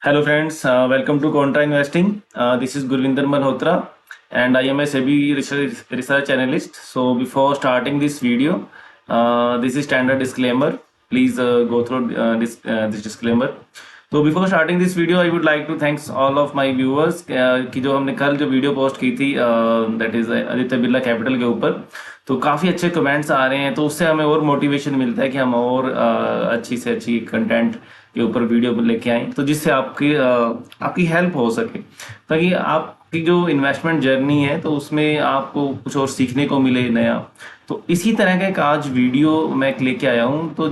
Hello friends, welcome to Contra Investing. This is Gurvinder Malhotra and I am a SEBI research analyst. So before starting this video, this is standard disclaimer. Please go through this disclaimer. तो before starting this video I would like to thanks all of my viewers कि जो हमने कल जो video post की थी that is Aditya Birla Capital के ऊपर, तो काफ़ी अच्छे कमेंट्स आ रहे हैं, तो उससे हमें और मोटिवेशन मिलता है कि हम और अच्छी से अच्छी कंटेंट के ऊपर वीडियो लेके आए, तो जिससे आपकी हेल्प हो सके, ताकि आपकी जो इन्वेस्टमेंट जर्नी है तो उसमें आपको कुछ और सीखने को मिले नया। तो इसी तरह का एक आज वीडियो मैं लेके आया हूँ। तो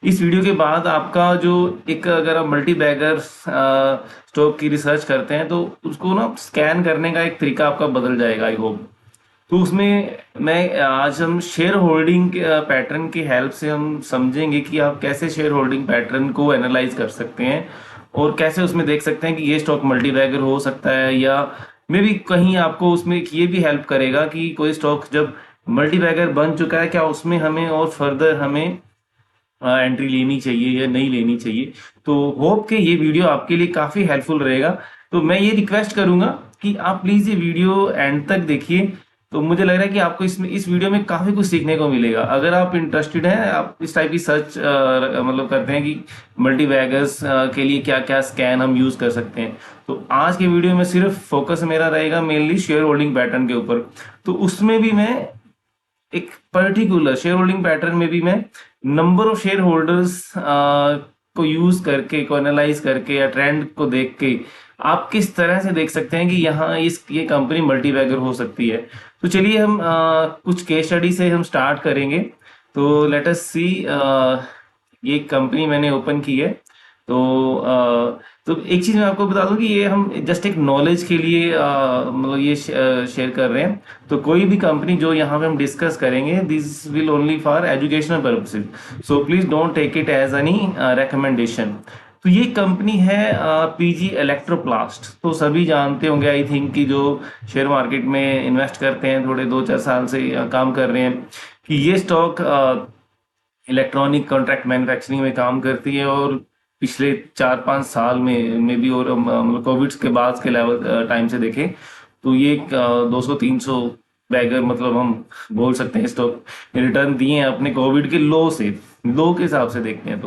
इस वीडियो के बाद आपका जो एक, अगर आप मल्टी बैगर स्टॉक की रिसर्च करते हैं तो उसको ना स्कैन करने का एक तरीका आपका बदल जाएगा, आई होप। तो उसमें मैं आज हम शेयर होल्डिंग पैटर्न की हेल्प से हम समझेंगे कि आप कैसे शेयर होल्डिंग पैटर्न को एनालाइज कर सकते हैं और कैसे उसमें देख सकते हैं कि ये स्टॉक मल्टी बैगर हो सकता है, या मे बी कहीं आपको उसमें ये भी हेल्प करेगा कि कोई स्टॉक जब मल्टी बैगर बन चुका है, क्या उसमें हमें और फर्दर हमें एंट्री लेनी चाहिए या नहीं लेनी चाहिए। तो होप कि ये वीडियो आपके लिए काफ़ी हेल्पफुल रहेगा। तो मैं ये रिक्वेस्ट करूंगा कि आप प्लीज़ ये वीडियो एंड तक देखिए। तो मुझे लग रहा है कि आपको इस वीडियो में काफ़ी कुछ सीखने को मिलेगा। अगर आप इंटरेस्टेड हैं, आप इस टाइप की सर्च मतलब करते हैं कि मल्टी बैगर्स के लिए क्या क्या स्कैन हम यूज़ कर सकते हैं, तो आज के वीडियो में सिर्फ फोकस मेरा रहेगा मेनली शेयर होल्डिंग पैटर्न के ऊपर। तो उसमें भी मैं एक पर्टिकुलर शेयर होल्डिंग पैटर्न में भी मैं नंबर ऑफ शेयर होल्डर्स को यूज करके, को एनालाइज करके या ट्रेंड को देख के आप किस तरह से देख सकते हैं कि यहाँ ये कंपनी मल्टी बैगर हो सकती है। तो चलिए हम कुछ केस स्टडी से हम स्टार्ट करेंगे। तो लेट अस सी, ये कंपनी मैंने ओपन की है। तो एक चीज मैं आपको बता दूं कि ये हम जस्ट एक नॉलेज के लिए मतलब ये शेयर कर रहे हैं। तो कोई भी कंपनी जो यहाँ पे हम डिस्कस करेंगे, this will only for educational purposes, so please don't take it as any recommendation. तो ये कंपनी है पीजी इलेक्ट्रोप्लास्ट। तो सभी जानते होंगे आई थिंक कि जो शेयर मार्केट में इन्वेस्ट करते हैं, थोड़े 2-4 साल से काम कर रहे हैं, कि ये स्टॉक इलेक्ट्रॉनिक कॉन्ट्रैक्ट मैन्युफैक्चरिंग में काम करती है। और पिछले 4-5 साल में भी, और मतलब कोविड के बाद के लेवल टाइम से देखें तो ये 200-300 बैगर, मतलब हम बोल सकते हैं स्टॉक रिटर्न दिए हैं अपने कोविड के लो के हिसाब से देखते हैं।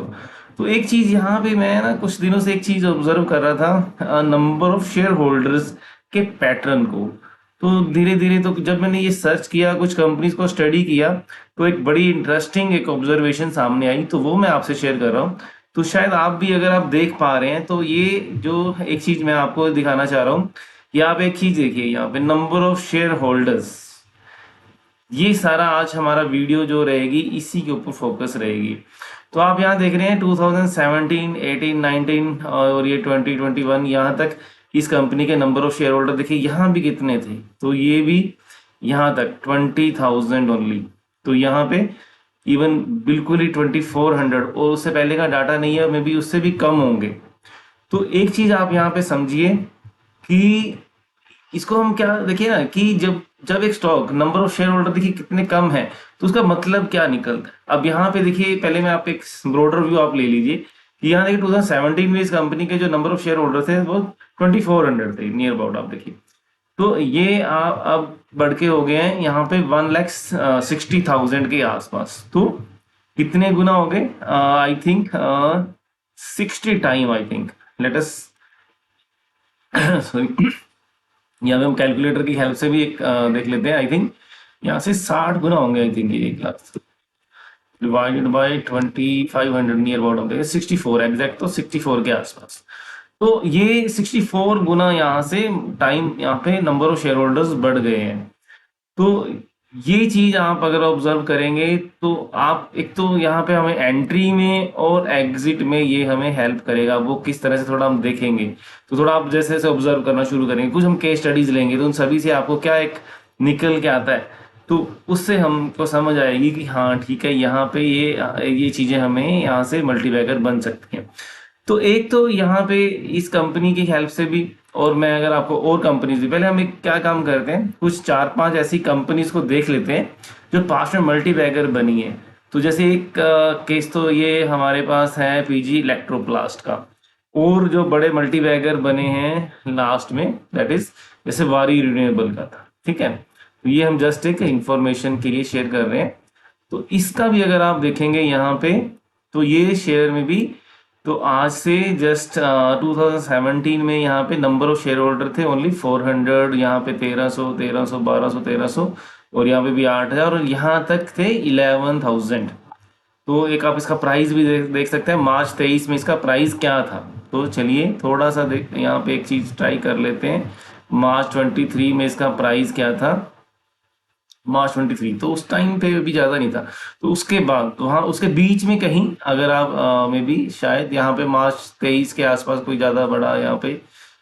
तो एक चीज यहाँ पे मैं ना कुछ दिनों से एक चीज ऑब्जर्व कर रहा था, नंबर ऑफ शेयर होल्डर्स के पैटर्न को। तो धीरे धीरे, तो जब मैंने ये सर्च किया, कुछ कंपनीज को स्टडी किया, तो एक बड़ी इंटरेस्टिंग एक ऑब्जर्वेशन सामने आई, तो वो मैं आपसे शेयर कर रहा हूँ। तो शायद आप भी, अगर आप देख पा रहे हैं, तो ये जो एक चीज मैं आपको दिखाना चाह रहा हूँ, कि आप एक चीज देखिए यहाँ पे, नंबर ऑफ शेयर होल्डर्स। ये सारा आज हमारा वीडियो जो रहेगी इसी के ऊपर फोकस रहेगी। तो आप यहाँ देख रहे हैं 2017, 18, 19 और ये 2021, यहाँ तक इस कंपनी के नंबर ऑफ शेयर होल्डर देखिए यहाँ भी कितने थे। तो ये भी यहाँ तक 20,000 ओनली। तो यहाँ पे इवन बिल्कुल ही 2400, और उससे पहले का डाटा नहीं है, मे बी उससे भी कम होंगे। तो एक चीज आप यहाँ पे समझिए कि इसको हम क्या देखिए ना, कि जब जब एक stock number of share holder देखिए कितने कम है, तो उसका मतलब क्या निकलता है। अब यहाँ पे देखिए, पहले मैं आप एक ब्रॉडर व्यू आप ले लीजिए कि यहाँ देखिए 2017 में इस कंपनी के जो नंबर ऑफ शेयर होल्डर थे वो 2400 थे नियर अबाउट, आप देखिए। तो ये अब बढ़ के हो गए हैं यहाँ पे 1,60,000 के आसपास। तो कितने गुना हो गए? I think 60 time, I think. Let us sorry, यहाँ पे हम कैलकुलेटर की हेल्प से भी एक देख लेते हैं। आई थिंक यहाँ से 60 गुना होंगे, आई थिंक ये 1,00,000 divided by 2,500 near about 64 exact, तो 64 के आसपास। तो ये 64 गुना यहाँ से टाइम, यहाँ पे नंबर ऑफ शेयर होल्डर्स बढ़ गए हैं। तो ये चीज आप अगर ऑब्जर्व करेंगे, तो आप एक तो यहाँ पे हमें एंट्री में और एग्जिट में ये हमें हेल्प करेगा। वो किस तरह से थोड़ा हम देखेंगे, तो थोड़ा आप जैसे जैसे ऑब्जर्व करना शुरू करेंगे, कुछ हम केस स्टडीज लेंगे, तो उन सभी से आपको क्या एक निकल के आता है, तो उससे हमको समझ आएगी कि हाँ ठीक है, यहाँ पे ये चीजें हमें यहाँ से मल्टीबैगर बन सकती हैं। तो एक तो यहाँ पे इस कंपनी की हेल्प से भी, और मैं अगर आपको और कंपनीज भी, पहले हम एक क्या काम करते हैं, कुछ 4-5 ऐसी कंपनीज को देख लेते हैं जो पास्ट में मल्टी बैगर बनी है। तो जैसे एक केस तो ये हमारे पास है पीजी इलेक्ट्रोप्लास्ट का। और जो बड़े मल्टीबैगर बने हैं लास्ट में, दैट इज जैसे वारी रिन्यूएबल का था, ठीक है। तो ये हम जस्ट एक इंफॉर्मेशन के लिए शेयर कर रहे हैं। तो इसका भी अगर आप देखेंगे यहाँ पे, तो ये शेयर में भी, तो आज से जस्ट 2017 में यहाँ पे नंबर ऑफ शेयर होल्डर थे ओनली 400, यहाँ पे 1300, 1300, 1200, 1300, और यहाँ पे भी 8000, और यहाँ तक थे 11,000। तो एक आप इसका प्राइस भी देख सकते हैं, मार्च 23 में इसका प्राइस क्या था। तो चलिए थोड़ा सा देख, यहाँ पे एक चीज ट्राई कर लेते हैं। मार्च 23 में इसका प्राइस क्या था, मार्च 23, तो उस टाइम पे भी ज्यादा नहीं था। तो उसके बाद, तो हाँ, उसके बीच में कहीं अगर आप मे बी शायद यहाँ पे मार्च 23 के आसपास कोई ज्यादा बड़ा यहाँ पे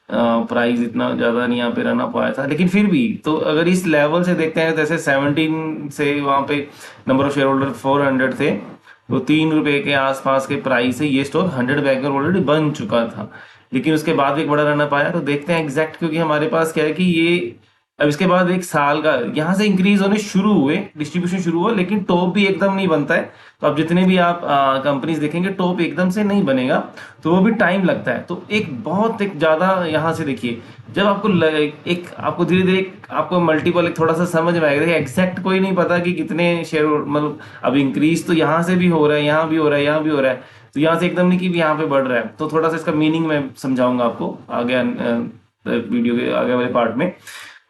प्राइस इतना ज्यादा नहीं यहाँ पे रहना पाया था। लेकिन फिर भी, तो अगर इस लेवल से देखते हैं, जैसे 17 से वहां पे नंबर ऑफ शेयर होल्डर 400 थे, तो 3 रुपए के आसपास के प्राइस से ये स्टॉक 100 बैगर ऑलरेडी बन चुका था। लेकिन उसके बाद भी एक बड़ा रहना पाया। तो देखते हैं एग्जैक्ट, क्योंकि हमारे पास क्या है कि ये अब इसके बाद एक साल का यहाँ से इंक्रीज होने शुरू हुए, डिस्ट्रीब्यूशन शुरू हुआ, लेकिन टॉप भी एकदम नहीं बनता है। तो अब जितने भी आप कंपनीज देखेंगे, टॉप एकदम से नहीं बनेगा, तो वो भी टाइम लगता है। तो एक बहुत एक ज्यादा यहाँ से देखिए, जब आपको एक आपको धीरे धीरे आपको मल्टीपल एक थोड़ा सा समझ में आएगा। देखिए एग्जैक्ट कोई नहीं पता कि कितने शेयर, मतलब अब इंक्रीज तो यहाँ से भी हो रहा है, यहाँ भी हो रहा है, यहाँ भी हो रहा है। तो यहाँ से एकदम नहीं कि यहाँ पे बढ़ रहा है। तो थोड़ा सा इसका मीनिंग मैं समझाऊंगा आपको आगे वीडियो के आगे वाले पार्ट में।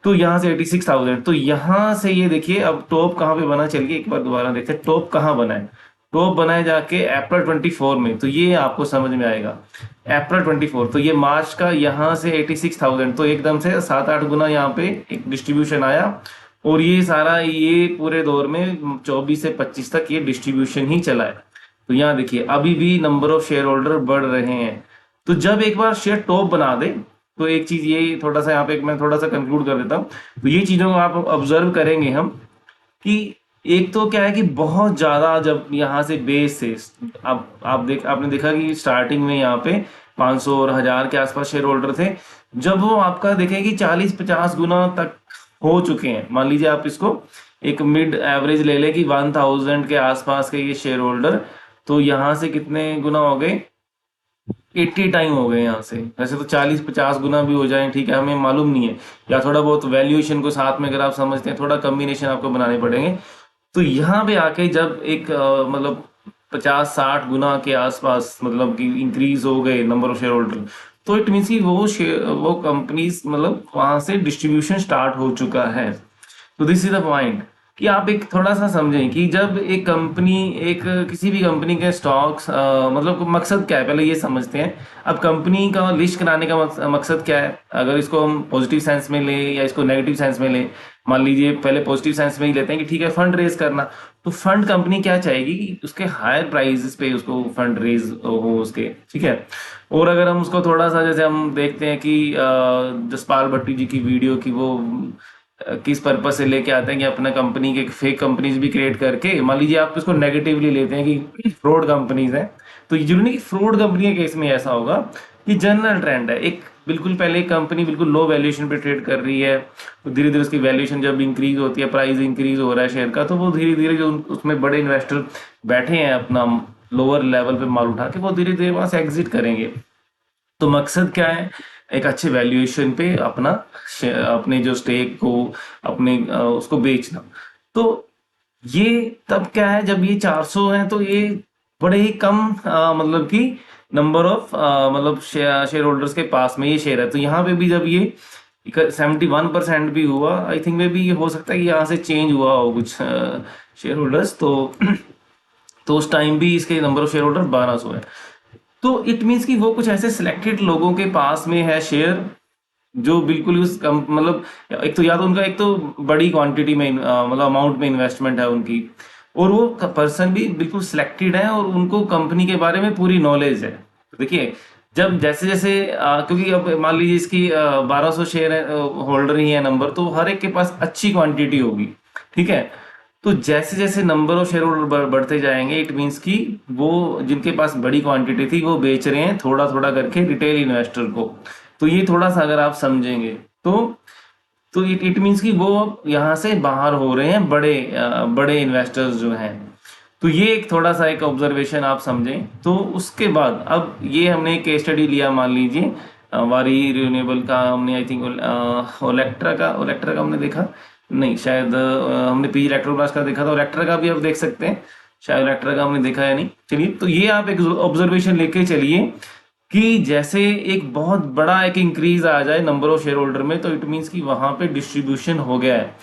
तो यहाँ से 86,000, तो यहाँ से ये देखिए अब टॉप कहाँ पे बना, चलिए एक बार दोबारा देखते हैं टॉप कहाँ बना है। टॉप बना है जाके अप्रैल 24 में, तो ये आपको समझ में आएगा। अप्रैल 24, तो ये मार्च का यहाँ से 86,000, तो एकदम से 7-8 गुना यहाँ पे एक डिस्ट्रीब्यूशन आया। और ये सारा ये पूरे दौर में 24 से 25 तक ये डिस्ट्रीब्यूशन ही चला है। तो यहाँ देखिए अभी भी नंबर ऑफ शेयर होल्डर बढ़ रहे हैं। तो जब एक बार शेयर टॉप बना दे, तो एक चीज ये थोड़ा सा यहाँ पे मैं थोड़ा सा कंक्लूड कर देता हूँ। तो ये चीजों को आप ऑब्जर्व करेंगे हम, कि एक तो क्या है कि बहुत ज्यादा जब यहाँ से बेस से आपने देखा कि स्टार्टिंग में यहाँ पे 500 और 1000 के आसपास शेयर होल्डर थे। जब वो आपका देखें कि 40-50 गुना तक हो चुके हैं, मान लीजिए आप इसको एक मिड एवरेज ले लें कि 1000 के आसपास के ये शेयर होल्डर, तो यहाँ से कितने गुना हो गए, 80 टाइम हो गए यहाँ से। वैसे तो 40-50 गुना भी हो जाए, ठीक है, हमें मालूम नहीं है, या थोड़ा बहुत वैल्यूएशन को साथ में अगर आप समझते हैं, थोड़ा कॉम्बिनेशन आपको बनाने पड़ेंगे। तो यहाँ पे आके जब एक मतलब 50-60 गुना के आसपास मतलब कि इंक्रीज हो गए नंबर ऑफ शेयर होल्डर, तो इट मीन्स कि वो कंपनीज मतलब वहां से डिस्ट्रीब्यूशन स्टार्ट हो चुका है। तो दिस इज द पॉइंट, कि आप एक थोड़ा सा समझें कि जब एक कंपनी, एक किसी भी कंपनी के स्टॉक्स मतलब मकसद क्या है, पहले ये समझते हैं। अब कंपनी का लिस्ट कराने का मकसद क्या है, अगर इसको हम पॉजिटिव सेंस में लें या इसको नेगेटिव सेंस में लें। मान लीजिए पहले पॉजिटिव सेंस में ही लेते हैं कि ठीक है, फंड रेज करना। तो फंड कंपनी क्या चाहेगी कि उसके हायर प्राइसेस पे उसको फंड रेज हो उसके, ठीक है। और अगर हम उसको थोड़ा सा, जैसे हम देखते हैं कि जसपाल भट्टी जी की वीडियो की वो किस पर्पज से लेके आते हैं कि अपना कंपनी के फेक कंपनीज भी क्रिएट करके, मान लीजिए आप इसको नेगेटिवली लेते हैं कि फ्रॉड कंपनीज हैं। तो ये जरूरी नहीं कि फ्रॉड कंपनी के केस में ऐसा होगा, कि जनरल ट्रेंड है। एक बिल्कुल पहले कंपनी बिल्कुल लो वैल्यूएशन पे ट्रेड कर रही है, तो धीरे धीरे उसकी वैल्यूएशन जब इंक्रीज होती है, प्राइस इंक्रीज हो रहा है शेयर का, तो वो धीरे धीरे जो उसमें बड़े इन्वेस्टर बैठे हैं अपना लोअर लेवल पे माल उठा के, वो धीरे धीरे वहां से एग्जिट करेंगे। तो मकसद क्या है, एक अच्छे वैल्यूएशन पे अपने जो स्टेक को अपने उसको बेचना। तो ये तब क्या है, जब ये 400 है, तो ये बड़े ही कम मतलब कि नंबर ऑफ मतलब शेयर होल्डर्स के पास में ये शेयर है। तो यहाँ पे भी जब ये 71% भी हुआ, आई थिंक में भी ये हो सकता है कि यहाँ से चेंज हुआ हो कुछ शेयर होल्डर्स, तो उस टाइम भी इसके नंबर ऑफ शेयर होल्डर 1200 है। तो इट मीन्स कि वो कुछ ऐसे सिलेक्टेड लोगों के पास में है शेयर, जो बिल्कुल मतलब एक तो या तो उनका एक तो बड़ी क्वांटिटी में मतलब अमाउंट में इन्वेस्टमेंट है उनकी, और वो पर्सन भी बिल्कुल सिलेक्टेड है और उनको कंपनी के बारे में पूरी नॉलेज है। तो देखिए जब जैसे जैसे क्योंकि अब मान लीजिए इसकी 1200 शेयर होल्डर ही है नंबर, तो हर एक के पास अच्छी क्वांटिटी होगी, ठीक है। तो जैसे जैसे नंबर ऑफ शेयर होल्डर बढ़ते जाएंगे, इट मीन्स कि वो जिनके पास बड़ी क्वांटिटी थी वो बेच रहे हैं थोड़ा थोड़ा करके रिटेल इन्वेस्टर को। तो ये थोड़ा सा अगर आप समझेंगे, तो इट मीन्स कि वो यहाँ से बाहर हो रहे हैं बड़े बड़े इन्वेस्टर्स जो हैं। तो ये एक थोड़ा सा एक ऑब्जर्वेशन आप समझें। तो उसके बाद अब ये हमने केस स्टडी लिया, मान लीजिए वारी रिन्यूएबल का हमने आई थिंक ओलेक्ट्रा का हमने देखा नहीं, शायद हमने पी इलेक्ट्रोब्लास्ट का देखा था। ओलेक्ट्रा का भी आप देख सकते हैं, शायद ओलेक्ट्रा का हमने देखा है नहीं। चलिए, तो ये आप एक ऑब्जर्वेशन लेके चलिए कि जैसे एक बहुत बड़ा एक इंक्रीज आ जाए नंबर ऑफ शेयर होल्डर में, तो इट मीन्स कि वहां पे डिस्ट्रीब्यूशन हो गया है।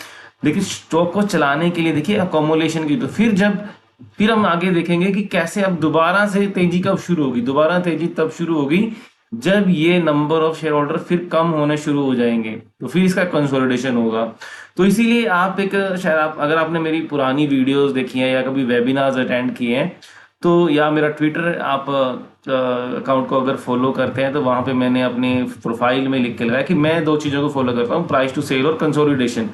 देखिए, स्टॉक को चलाने के लिए देखिए अकोमोलेशन की, तो फिर हम आगे देखेंगे कि कैसे अब दोबारा से तेजी कब शुरू होगी। दोबारा तेजी तब शुरू होगी जब ये नंबर ऑफ शेयर होल्डर फिर कम होने शुरू हो जाएंगे, तो फिर इसका कंसोलिडेशन होगा। तो इसीलिए आप एक, शायद आप अगर आपने मेरी पुरानी वीडियोस देखी हैं या कभी वेबिनार्स अटेंड किए हैं, तो या मेरा ट्विटर आप अकाउंट को अगर फॉलो करते हैं, तो वहां पे मैंने अपने प्रोफाइल में लिख के लगाया कि मैं दो चीजों को फॉलो करता हूँ, प्राइस टू सेल और कंसोलिडेशन।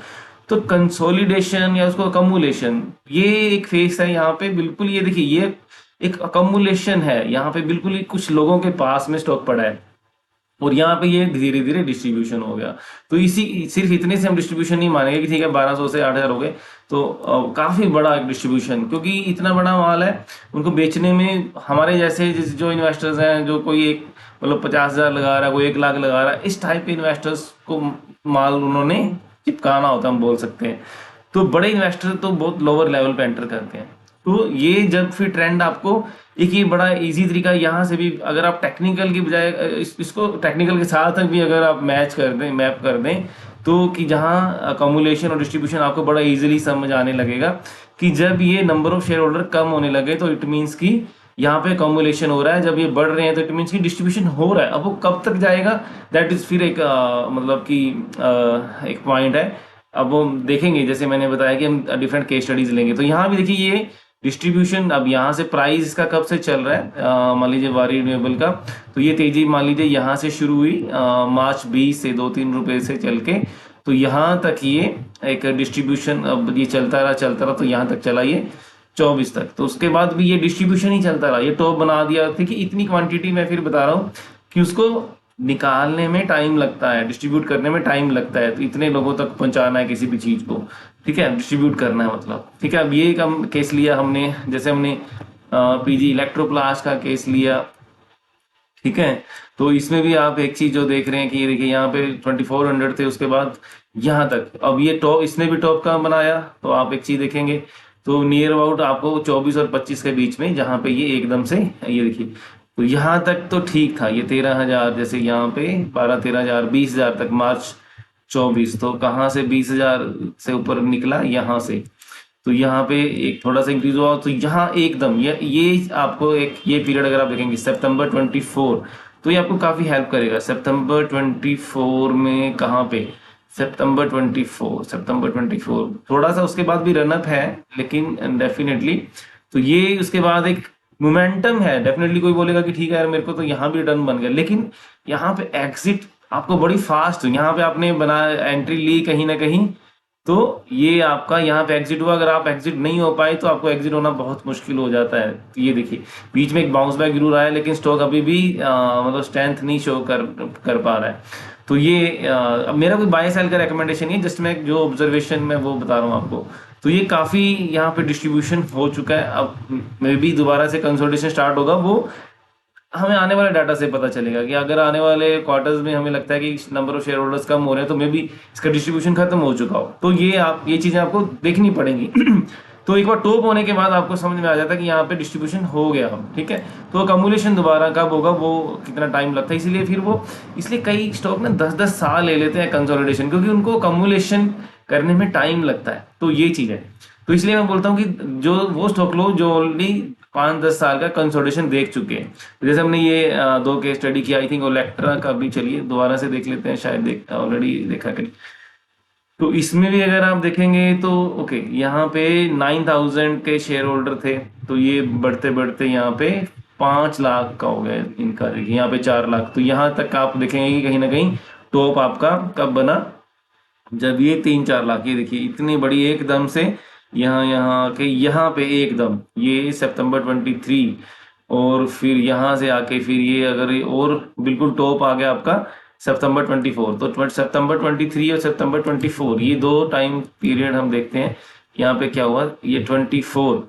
तो कंसोलिडेशन या उसको अकमुलेशन, ये एक फेस है यहाँ पे। बिल्कुल ये देखिए, ये एक अकमुलेशन है यहाँ पे, बिल्कुल ही कुछ लोगों के पास में स्टॉक पड़ा है और यहाँ पे ये धीरे धीरे डिस्ट्रीब्यूशन हो गया। तो इसी सिर्फ इतने से हम डिस्ट्रीब्यूशन नहीं मानेंगे कि ठीक है 1200 से 8000 हो गए, तो काफी बड़ा डिस्ट्रीब्यूशन, क्योंकि इतना बड़ा माल है उनको बेचने में। हमारे जैसे जो इन्वेस्टर्स हैं, जो कोई एक मतलब 50,000 लगा रहा है, कोई 1 लाख लगा रहा है, इस टाइप के इन्वेस्टर्स को माल उन्होंने चिपकाना होता है, हम बोल सकते हैं। तो बड़े इन्वेस्टर तो बहुत लोअर लेवल पे एंटर करते हैं। तो ये जब फिर ट्रेंड आपको एक ये बड़ा इजी तरीका यहाँ से भी, अगर आप टेक्निकल की बजाय इसको टेक्निकल के साथ भी अगर आप मैच कर दें, मैप कर दें, तो कि जहाँ अकोमुलेशन और डिस्ट्रीब्यूशन आपको बड़ा इजीली समझ आने लगेगा कि जब ये नंबर ऑफ शेयर होल्डर कम होने लगे, तो इट मीन्स कि यहाँ पे अकोमुलेशन हो रहा है। जब ये बढ़ रहे हैं तो इट मीन्स की डिस्ट्रीब्यूशन हो रहा है। अब वो कब तक जाएगा, दैट इज फिर एक मतलब कि एक पॉइंट है। अब वो देखेंगे, जैसे मैंने बताया कि हम डिफरेंट केस स्टडीज लेंगे। तो यहाँ भी देखिए ये डिस्ट्रीब्यूशन, अब यहाँ से प्राइस इसका कब से चल रहा है, मान लीजिए वारी रिन्यूएबल का, तो ये तेजी मान लीजिए यहाँ से शुरू हुई मार्च 20 से 2-3 रुपए से चल के, तो यहाँ तक ये एक डिस्ट्रीब्यूशन, अब ये चलता रहा तो यहाँ तक चला ये 24 तक। तो उसके बाद भी ये डिस्ट्रीब्यूशन ही चलता रहा, ये टॉप बना दिया। देखिए इतनी क्वांटिटी, मैं फिर बता रहा हूँ कि उसको निकालने में टाइम लगता है, डिस्ट्रीब्यूट करने में टाइम लगता है। तो इतने लोगों तक पहुंचाना है किसी भी चीज को, ठीक है, डिस्ट्रीब्यूट करना है मतलब, ठीक है। अब ये एक हम केस लिया हमने, जैसे हमने पीजी इलेक्ट्रोप्लास्ट का केस लिया, ठीक है। तो इसमें भी आप एक चीज जो देख रहे हैं कि ये देखिए यहाँ पे 2400 थे, उसके बाद यहाँ तक, अब ये टॉप, इसने भी टॉप का बनाया। तो आप एक चीज देखेंगे तो नियर अबाउट आपको 24 और 25 के बीच में, जहां पे ये एकदम से ये देखिए, तो यहाँ तक तो ठीक था, ये 13,000, जैसे यहाँ पे 12-13,000 20,000 तक मार्च 24। तो कहाँ से 20,000 से ऊपर निकला, यहाँ से। तो यहाँ पे एक थोड़ा सा इंक्रीज हुआ, तो यहाँ एकदम ये आपको एक ये पीरियड अगर आप देखेंगे सितंबर 24, तो ये आपको काफी हेल्प करेगा। सितंबर 24 में कहाँ पे, सितंबर 24 थोड़ा सा उसके बाद भी रनअप है, लेकिन डेफिनेटली तो ये उसके बाद एक मोमेंटम है। डेफिनेटली कोई बोलेगा कि ठीक है यार मेरे को तो यहाँ भी रिटर्न बन गया, लेकिन यहाँ पे एग्जिट आपको बड़ी फास्ट, यहाँ पे आपने बना एंट्री ली कहीं ना कहीं, तो ये आपका यहाँ पे एग्जिट हुआ। अगर आप एग्जिट नहीं हो पाए तो आपको एग्जिट होना बहुत मुश्किल हो जाता है। तो ये देखिए बीच में एक बाउंस बैक जरूर आया, लेकिन स्टॉक अभी भी मतलब स्ट्रेंथ नहीं शो कर पा रहा है। तो ये अब मेरा कोई बाय सेल का रिकमेंडेशन नहीं है, जस्ट मैं जो ऑब्जर्वेशन में वो बता रहा हूँ आपको। तो ये काफी यहाँ पे डिस्ट्रीब्यूशन हो चुका है। अब मे भी दोबारा से कंसोलिडेशन स्टार्ट होगा, वो हमें आने वाले डाटा से पता चलेगा कि अगर आने वाले क्वार्टर्स में हमें लगता है कि नंबर ऑफ शेयर होल्डर्स कम हो रहे हैं, तो मे बी इसका डिस्ट्रीब्यूशन खत्म हो चुका हो। तो ये चीजें आपको देखनी पड़ेंगी। तो एक बार टॉप होने के बाद आपको समझ में आ जाता है कि यहाँ पे डिस्ट्रीब्यूशन हो गया, ठीक है। तो अकमुलेशन दोबारा कब होगा, वो कितना टाइम लगता है, इसलिए कई स्टॉक ना 10-10 साल ले लेते हैं कंसोलिडेशन, क्योंकि उनको अकमुलेशन करने में टाइम लगता है। तो ये चीज है। तो इसलिए मैं बोलता हूँ कि जो वो स्टॉक लो जो ऑलरेडी 5-10 साल का कंसोलिडेशन देख चुके हैं। जैसे हमने ये 2 केस स्टडी किया, आई थिंक ओलेक्ट्रा का भी, चलिए दोबारा से देख लेते हैं, शायद ऑलरेडी देखा कहीं। तो इसमें भी अगर आप देखेंगे तो ओके, यहाँ पे 9,000 के शेयर होल्डर थे, तो ये बढ़ते बढ़ते यहाँ पे 5 लाख का हो गया इनका। देखिए यहाँ पे 4 लाख। तो यहाँ तक आप देखेंगे कि कहीं ना कहीं टॉप आपका कब बना, जब ये 3-4 लाख, ये देखिए इतनी बड़ी एकदम से यहाँ पे एकदम ये सितंबर 23, और फिर यहाँ से आके फिर ये अगर और बिल्कुल टॉप आ गया आपका सितंबर 24। तो सितंबर 23 और सितंबर 24 ये 2 टाइम पीरियड हम देखते हैं। यहाँ पे क्या हुआ, ये 24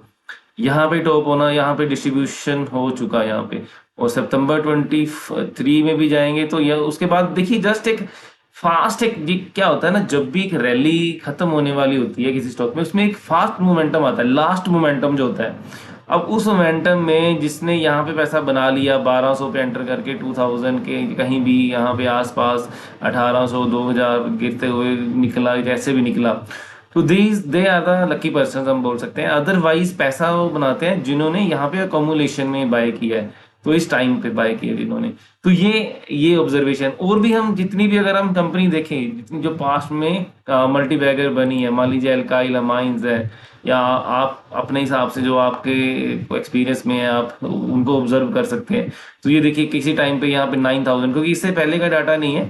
यहाँ पे टॉप होना, यहाँ पे डिस्ट्रीब्यूशन हो चुका है यहाँ पे, और सितंबर 23 में भी जाएंगे तो यह उसके बाद देखिए जस्ट एक फास्ट एक ये क्या होता है ना, जब भी एक रैली खत्म होने वाली होती है किसी स्टॉक में, उसमें एक फास्ट मोमेंटम आता है, लास्ट मोमेंटम जो होता है। अब उस मोमेंटम में जिसने यहाँ पे पैसा बना लिया 1200 पे एंटर करके 2000 के कहीं भी यहाँ पे आसपास 1800 2000 गिरते हुए निकला, जैसे भी निकला, तो they are the lucky person हम बोल सकते हैं। अदरवाइज पैसा वो बनाते हैं जिन्होंने यहाँ पे अकोमुलेशन में बाय किया है, तो इस टाइम पे बाय किया जिन्होंने। तो ये ऑब्जर्वेशन, और भी हम जितनी भी अगर हम कंपनी देखें जितनी जो पास्ट में मल्टी बैगर बनी है, मान लीजिए अल्काइल अमाइंस है, या आप अपने हिसाब से जो आपके एक्सपीरियंस में है आप उनको ऑब्जर्व कर सकते हैं। तो ये देखिए किसी टाइम पे यहाँ पे 9000, क्योंकि इससे पहले का डाटा नहीं है,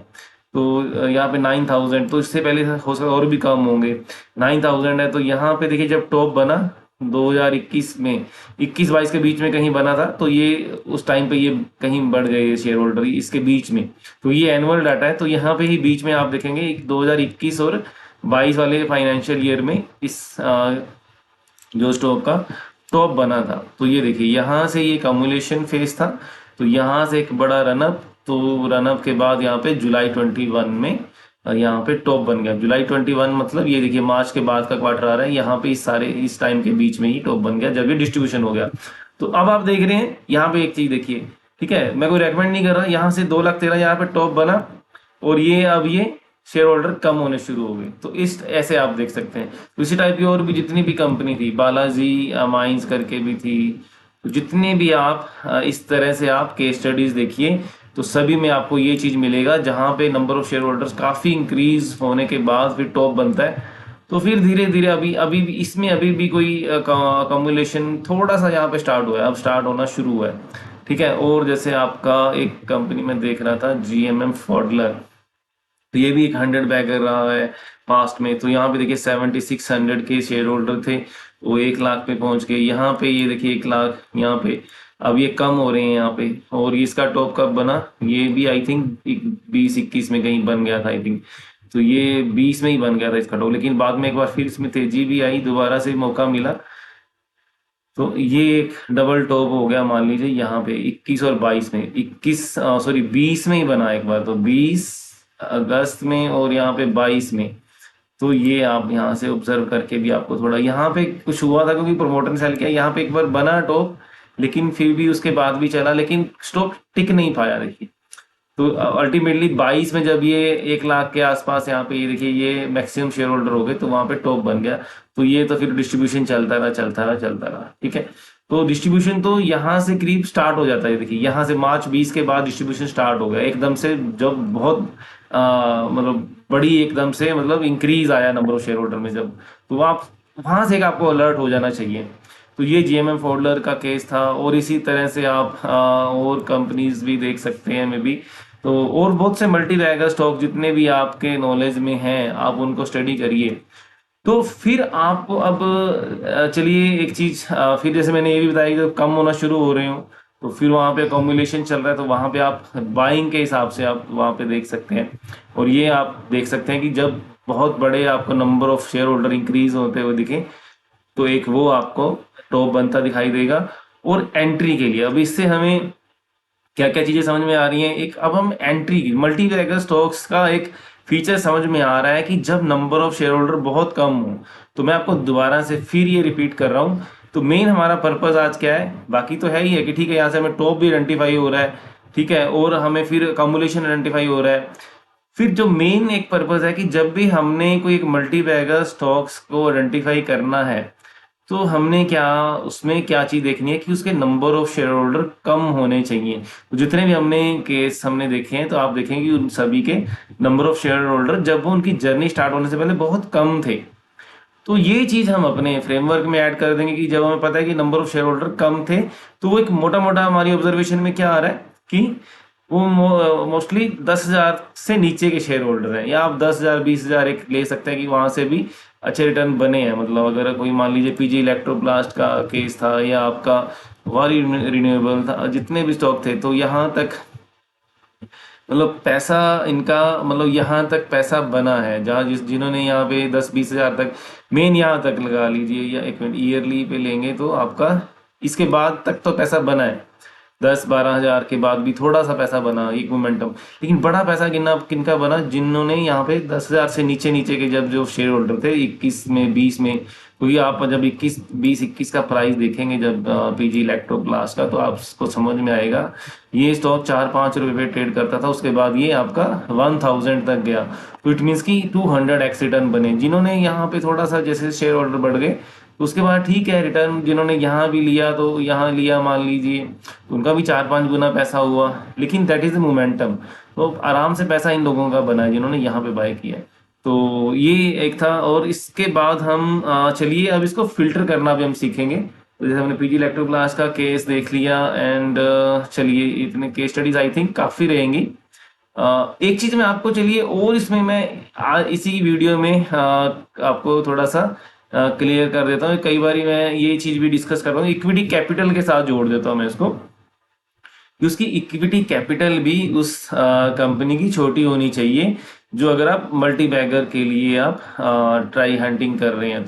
तो यहाँ पे 9000, तो इससे पहले हो सकता और भी कम होंगे। 9000 है, तो यहाँ पे देखिए जब टॉप बना 2021 में, 21-22 के बीच में कहीं बना था, तो ये उस टाइम पे ये कहीं बढ़ गए शेयर होल्डर इसके बीच में। तो ये एनुअल डाटा है, तो यहाँ पे ही बीच में आप देखेंगे 2021 और 22 वाले फाइनेंशियल ईयर में इस जो स्टॉक का टॉप बना था। तो ये देखिए यहाँ से ये कम्युलेशन फेज था, तो यहाँ से एक बड़ा रनअप, तो रनअप के बाद यहाँ पे जुलाई 21 में यहाँ पे टॉप बन गया। जुलाई 21 मतलब ये देखिए मार्च के बाद का क्वार्टर आ रहा है, यहाँ पे इस टाइम के बीच में ही टॉप बन गया जब ये डिस्ट्रीब्यूशन हो गया। तो अब आप देख रहे हैं यहाँ पे एक चीज देखिए, ठीक है, मैं कोई रेकमेंड नहीं कर रहा, यहाँ से 2,13,000 यहाँ पे टॉप बना, और ये अब ये शेयर होल्डर कम होने शुरू हो गए। तो इस ऐसे आप देख सकते हैं। तो इसी टाइप की और भी जितनी भी कंपनी थी, बालाजी माइंस करके भी थी, तो जितने भी आप इस तरह से आप केस स्टडीज देखिए, तो सभी में आपको ये चीज मिलेगा, जहां पे नंबर ऑफ शेयर होल्डर्स काफी इंक्रीज होने के बाद फिर टॉप बनता है। तो फिर धीरे धीरे अभी अभी भी इसमें अभी भी कोई कम्युलेशन थोड़ा सा यहाँ पे स्टार्ट हुआ है, अब स्टार्ट होना शुरू हुआ है, ठीक है। और जैसे आपका एक कंपनी में देख रहा था GMM फॉडलर, तो ये भी एक 100 बैगर रहा है पास्ट में। तो यहाँ पे देखिए 7600 के शेयर होल्डर थे, वो 1 लाख पे पहुंच गए। यहाँ पे ये देखिए 1 लाख, यहाँ पे अब ये कम हो रहे हैं यहाँ पे। और इसका टॉप कब बना, ये भी आई थिंक 20-21 में कहीं बन गया था आई थिंक, तो ये 20 में ही बन गया था इसका टॉप, लेकिन बाद में एक बार फिर इसमें तेजी भी आई, दोबारा से मौका मिला, तो ये एक डबल टॉप हो गया मान लीजिए यहाँ पे 21 और 22 में, 20 में ही बना एक बार, तो 20 अगस्त में और यहाँ पे 22 में। तो ये आप यहाँ से ऑब्जर्व करके भी आपको थोड़ा यहाँ पे कुछ हुआ था, क्योंकि प्रमोटर ने सेल किया, यहाँ पे एक बार बना टॉप, लेकिन फिर भी उसके बाद भी चला, लेकिन स्टॉक टिक नहीं पाया देखिए। तो अल्टीमेटली 22 में जब ये 1 लाख के आसपास यहाँ पे ये देखिए ये मैक्सिमम शेयर होल्डर हो गए, तो वहां पे टॉप बन गया। तो ये तो फिर डिस्ट्रीब्यूशन चलता रहा, ठीक है। तो डिस्ट्रीब्यूशन तो यहाँ से करीब स्टार्ट हो जाता है, देखिए यहाँ से मार्च 20 के बाद डिस्ट्रीब्यूशन स्टार्ट हो गया एकदम से, जब बहुत मतलब बड़ी एकदम से मतलब इंक्रीज आया नंबर ऑफ शेयर होल्डर में जब, तो आप वहां से आपको अलर्ट हो जाना चाहिए। तो ये GMM फॉडलर का केस था, और इसी तरह से आप और कंपनीज भी देख सकते हैं मे बी। तो और बहुत से मल्टी बैगर स्टॉक जितने भी आपके नॉलेज में हैं, आप उनको स्टडी करिए। तो फिर आपको अब चलिए एक चीज फिर जैसे मैंने ये भी बताया कि जब कम होना शुरू हो रहे हो, तो फिर वहां पे अकोमुलेशन चल रहा है, तो वहां पे आप बाइंग के हिसाब से आप वहां पे देख सकते हैं। और ये आप देख सकते हैं कि जब बहुत बड़े आपको number of share holder increase होते हुए दिखे, तो एक वो आपको टॉप बनता दिखाई देगा। और एंट्री के लिए अब इससे हमें क्या क्या चीजें समझ में आ रही हैं, एक अब हम एंट्री की मल्टी बैगर स्टॉक्स का एक फीचर समझ में आ रहा है कि जब नंबर ऑफ शेयर होल्डर बहुत कम हो, तो मैं आपको दोबारा से फिर ये रिपीट कर रहा हूं। तो मेन हमारा पर्पस आज क्या है, बाकी तो है ही है कि ठीक है यहाँ से हमें टॉप भी आइडेंटिफाई हो रहा है, ठीक है, और हमें फिर कम्युलेशन आइडेंटिफाई हो रहा है। फिर जो मेन एक पर्पस है कि जब भी हमने कोई एक मल्टी बैगर स्टॉक्स को आइडेंटिफाई करना है, तो हमने उसमें क्या चीज देखनी है कि उसके नंबर ऑफ शेयर होल्डर कम होने चाहिए। तो जितने भी हमने केस हमने देखे हैं, तो आप देखेंगे उन सभी के नंबर ऑफ शेयर होल्डर जब वो उनकी जर्नी स्टार्ट होने से पहले बहुत कम थे। तो ये चीज हम अपने फ्रेमवर्क में ऐड कर देंगे कि जब हमें पता है कि नंबर ऑफ शेयर होल्डर कम थे, तो वो एक मोटा मोटा हमारी ऑब्जर्वेशन में क्या आ रहा है कि वो मोस्टली 10,000 से नीचे के शेयर होल्डर हैं, या आप 10,000 20,000 एक ले सकते हैं कि वहां से भी अच्छे रिटर्न बने हैं। मतलब अगर कोई मान लीजिए PG इलेक्ट्रोप्लास्ट का केस था, या आपका वारी रिन्यूएबल था, जितने भी स्टॉक थे, तो यहाँ तक मतलब पैसा इनका, मतलब यहाँ तक पैसा बना है, जहाँ जिन्होंने यहाँ पे 10-20 हज़ार तक, मेन यहाँ तक लगा लीजिए, या एक मिनट ईयरली पे लेंगे तो आपका इसके बाद तक तो पैसा बना है। 10-12 हज़ार के बाद भी थोड़ा सा पैसा बना एक मोमेंटम। लेकिन बड़ा पैसा किनका बना, जिन्होंने यहाँ पे 10 हज़ार से नीचे नीचे के जब जो शेयर होल्डर थे 21 में 20 में, क्योंकि आप जब 21 का प्राइस देखेंगे जब पीजी इलेक्ट्रोप्लास्ट का, तो आपको समझ में आएगा ये स्टॉक 4-5 रुपए पे ट्रेड करता था, उसके बाद ये आपका 1000 तक गया। तो इट मीन्स की 200x रिटर्न बने। जिन्होंने यहाँ पे थोड़ा सा जैसे शेयर होल्डर बढ़ गए, तो उसके बाद ठीक है रिटर्न, जिन्होंने यहाँ भी लिया तो यहाँ लिया मान लीजिए, उनका भी 4-5 गुना पैसा हुआ। लेकिन दैट इज द मोमेंटम। तो आराम से पैसा इन लोगों का बना है जिन्होंने यहाँ पे बाय किया है। तो ये एक था। और इसके बाद हम चलिए अब इसको फिल्टर करना भी हम सीखेंगे। तो जैसे हमने पीजी इलेक्ट्रोक्लास का केस देख लिया, एंड चलिए इतने केस स्टडीज आई थिंक काफ़ी रहेंगी। एक चीज़ मैं आपको, चलिए और इसमें मैं इसी वीडियो में आपको थोड़ा सा क्लियर कर देता हूँ। कई बार मैं ये चीज़ भी डिस्कस करता हूँ, इक्विटी कैपिटल के साथ जोड़ देता हूँ मैं इसको, कि उसकी इक्विटी कैपिटल भी उस कंपनी की छोटी होनी चाहिए, जो अगर आप मल्टी बैगर के लिए आप ट्राई हंटिंग कर रहे हैं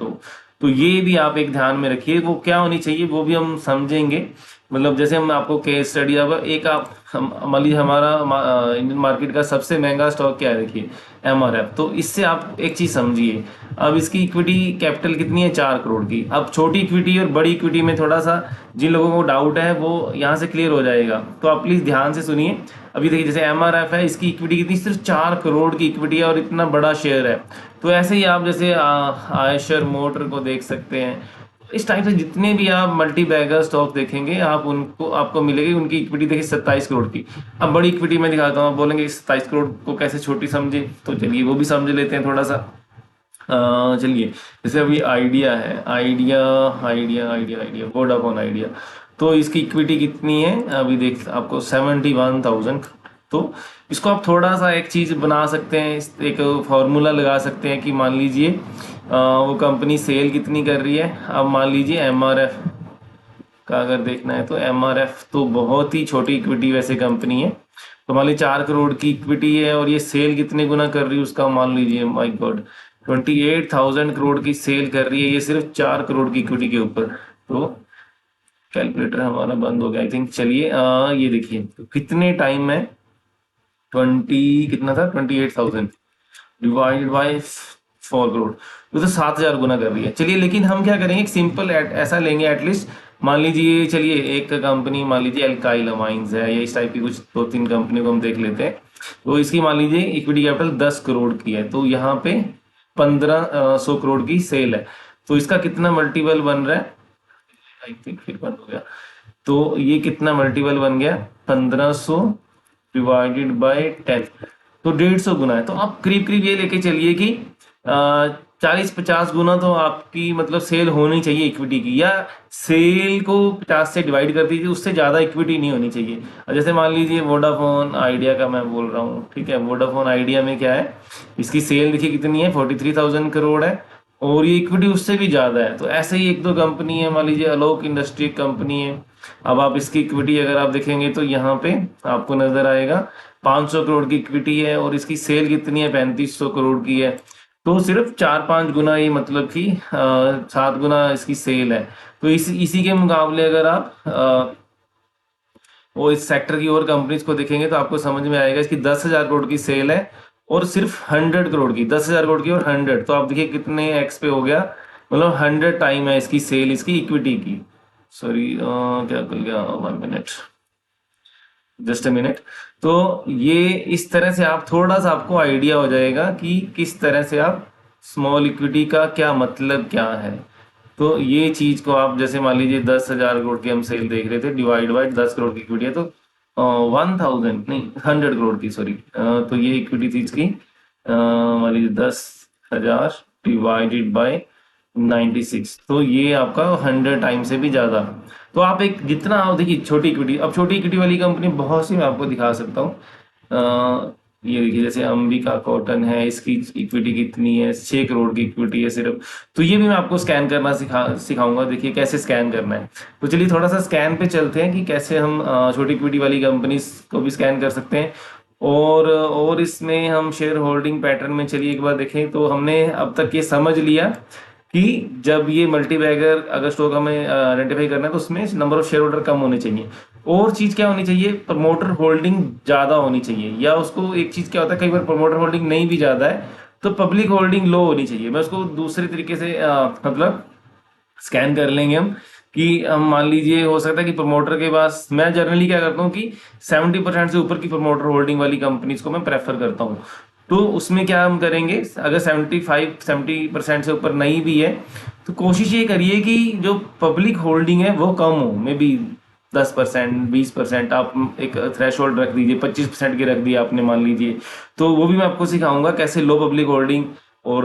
तो ये भी आप एक ध्यान में रखिए। वो क्या होनी चाहिए वो भी हम समझेंगे। मतलब जैसे हम आपको केस स्टडी, अब एक आप मान लीजिए हमारा इंडियन मार्केट का सबसे महंगा स्टॉक क्या है, देखिए एमआरएफ। तो इससे आप एक चीज समझिए, अब इसकी इक्विटी कैपिटल कितनी है, 4 करोड़ की। अब छोटी इक्विटी और बड़ी इक्विटी में थोड़ा सा जिन लोगों को डाउट है वो यहाँ से क्लियर हो जाएगा। तो आप प्लीज ध्यान से सुनिए। अभी देखिए जैसे एमआरएफ है, इसकी इक्विटी कितनी, सिर्फ 4 करोड़ की इक्विटी है और इतना बड़ा शेयर है। तो ऐसे ही आप जैसे आयशर मोटर को देख सकते हैं। इस टाइप से जितने भी आप मल्टी बैगर स्टॉक देखेंगे, आप उनको आपको मिलेगी उनकी इक्विटी देखिए 27 करोड़ की। अब बड़ी इक्विटी में दिखाता हूँ, आप बोलेंगे 27 करोड़ को कैसे छोटी समझे, तो चलिए वो भी समझ लेते हैं थोड़ा सा। चलिए जैसे अभी आइडिया है, idea idea idea idea Vodafone idea, तो इसकी इक्विटी कितनी है अभी देख आपको 71,000। तो इसको आप थोड़ा सा एक चीज बना सकते हैं, एक फॉर्मूला लगा सकते हैं कि मान लीजिए वो कंपनी सेल कितनी कर रही है। अब मान लीजिए एमआरएफ का अगर देखना है, तो एमआरएफ तो बहुत ही छोटी इक्विटी वैसे कंपनी है। तो मान लीजिए 4 करोड़ की इक्विटी है और ये सेल कितने गुना कर रही है उसका, मान लीजिए माय गॉड 28,000 करोड़ की सेल कर रही है ये सिर्फ 4 करोड़ की इक्विटी के ऊपर। तो कैलकुलेटर हमारा बंद हो गया आई थिंक। चलिए ये देखिए तो कितने टाइम में 20 कितना था, 28,000 डिवाइडेड बाय 4 करोड़, तो 7,000 गुना कर रही है। चलिए लेकिन हम क्या करेंगे, एक सिंपल ऐसा लेंगे एटलीस्ट। मान लीजिए चलिए एक कंपनी मान लीजिए एल्काइल अमाइंस है, या इस टाइप की कुछ 2-3 कंपनी को हम देख लेते हैं। तो इसकी मान लीजिए इक्विटी कैपिटल 10 करोड़ की है, तो यहाँ पे 1500 करोड़ की सेल है। तो इसका कितना मल्टीपल बन रहा है, आई थिंक फिर बंद हो गया। तो ये कितना मल्टीपल बन गया, 1500 डिवाइडेड बाय 10, तो 150 गुना है। तो आप करीब करीब ये लेके चलिए कि 40-50 गुना तो आपकी मतलब सेल होनी चाहिए इक्विटी की, या सेल को 50 से डिवाइड कर दीजिए, उससे ज़्यादा इक्विटी नहीं होनी चाहिए। और जैसे मान लीजिए वोडाफोन आइडिया का मैं बोल रहा हूँ, ठीक है, वोडाफोन आइडिया में क्या है, इसकी सेल देखिए कितनी है, 43,000 करोड़ है, और ये इक्विटी उससे भी ज़्यादा है। तो ऐसे ही एक दो कंपनी है, मान लीजिए अलोक इंडस्ट्री कंपनी है। अब आप इसकी इक्विटी अगर आप देखेंगे तो यहाँ पे आपको नजर आएगा 500 करोड़ की इक्विटी है, और इसकी सेल कितनी है, 3500 करोड़ की है। तो सिर्फ 4-5 गुना ही, मतलब कि 7 गुना इसकी सेल है। तो इसी के मुकाबले अगर आप वो इस सेक्टर की और कंपनीज को देखेंगे तो आपको समझ में आएगा इसकी 10,000 करोड़ की सेल है, और सिर्फ 100 करोड़ की, 10,000 करोड़ की और 100, तो आप देखिए कितने एक्स पे हो गया, मतलब 100 टाइम है इसकी सेल इसकी इक्विटी की। सॉरी क्या कर गया, 1 मिनट, जस्ट अ मिनट। तो ये इस तरह से आप थोड़ा सा आपको आइडिया हो जाएगा कि किस तरह से आप स्मॉल इक्विटी का क्या मतलब क्या है। तो ये चीज को आप जैसे मान लीजिए 10,000 करोड़ की हम सेल देख रहे थे, डिवाइड बाय 10 करोड़ की इक्विटी है, तो 1000 नहीं 100 करोड़ की, सॉरी। तो ये इक्विटी थी इसकी, मान लीजिए 10,000 डिवाइडेड बाय 96, तो ये आपका 100 टाइम से भी ज्यादा। तो आप एक जितना आप देखिए छोटी इक्विटी, अब छोटी इक्विटी वाली कंपनी बहुत सी मैं आपको दिखा सकता हूँ। ये देखिए जैसे अंबिका कॉटन है, इसकी इक्विटी कितनी है, 6 करोड़ की इक्विटी है सिर्फ। तो ये भी मैं आपको स्कैन करना सिखाऊंगा, देखिए कैसे स्कैन करना है। तो चलिए थोड़ा सा स्कैन पे चलते हैं कि कैसे हम छोटी इक्विटी वाली कंपनीज को भी स्कैन कर सकते हैं। और इसमें हम शेयर होल्डिंग पैटर्न में चलिए एक बार देखें तो हमने अब तक ये समझ लिया कि जब ये मल्टी बैगर अगर स्टॉक हमें आइडेंटिफाई करना है तो उसमें नंबर ऑफ शेयर होल्डर कम होने चाहिए। और चीज क्या होनी चाहिए, प्रमोटर होल्डिंग ज्यादा होनी चाहिए। या उसको एक चीज क्या होता है, कई बार प्रमोटर होल्डिंग नहीं भी ज्यादा है तो पब्लिक होल्डिंग लो होनी चाहिए। मैं उसको दूसरे तरीके से मतलब स्कैन कर लेंगे हम कि हम मान लीजिए हो सकता है कि प्रमोटर के पास, मैं जनरली क्या करता हूँ कि 70% से ऊपर की प्रमोटर होल्डिंग वाली कंपनीज को मैं प्रेफर करता हूँ। तो उसमें क्या हम करेंगे, अगर 70% से ऊपर नहीं भी है तो कोशिश ये करिए कि जो पब्लिक होल्डिंग है वो कम हो, मे बी 10%, 20%। आप एक थ्रेश होल्ड रख दीजिए, 25% की रख दिया आपने मान लीजिए। तो वो भी मैं आपको सिखाऊंगा कैसे लो पब्लिक होल्डिंग और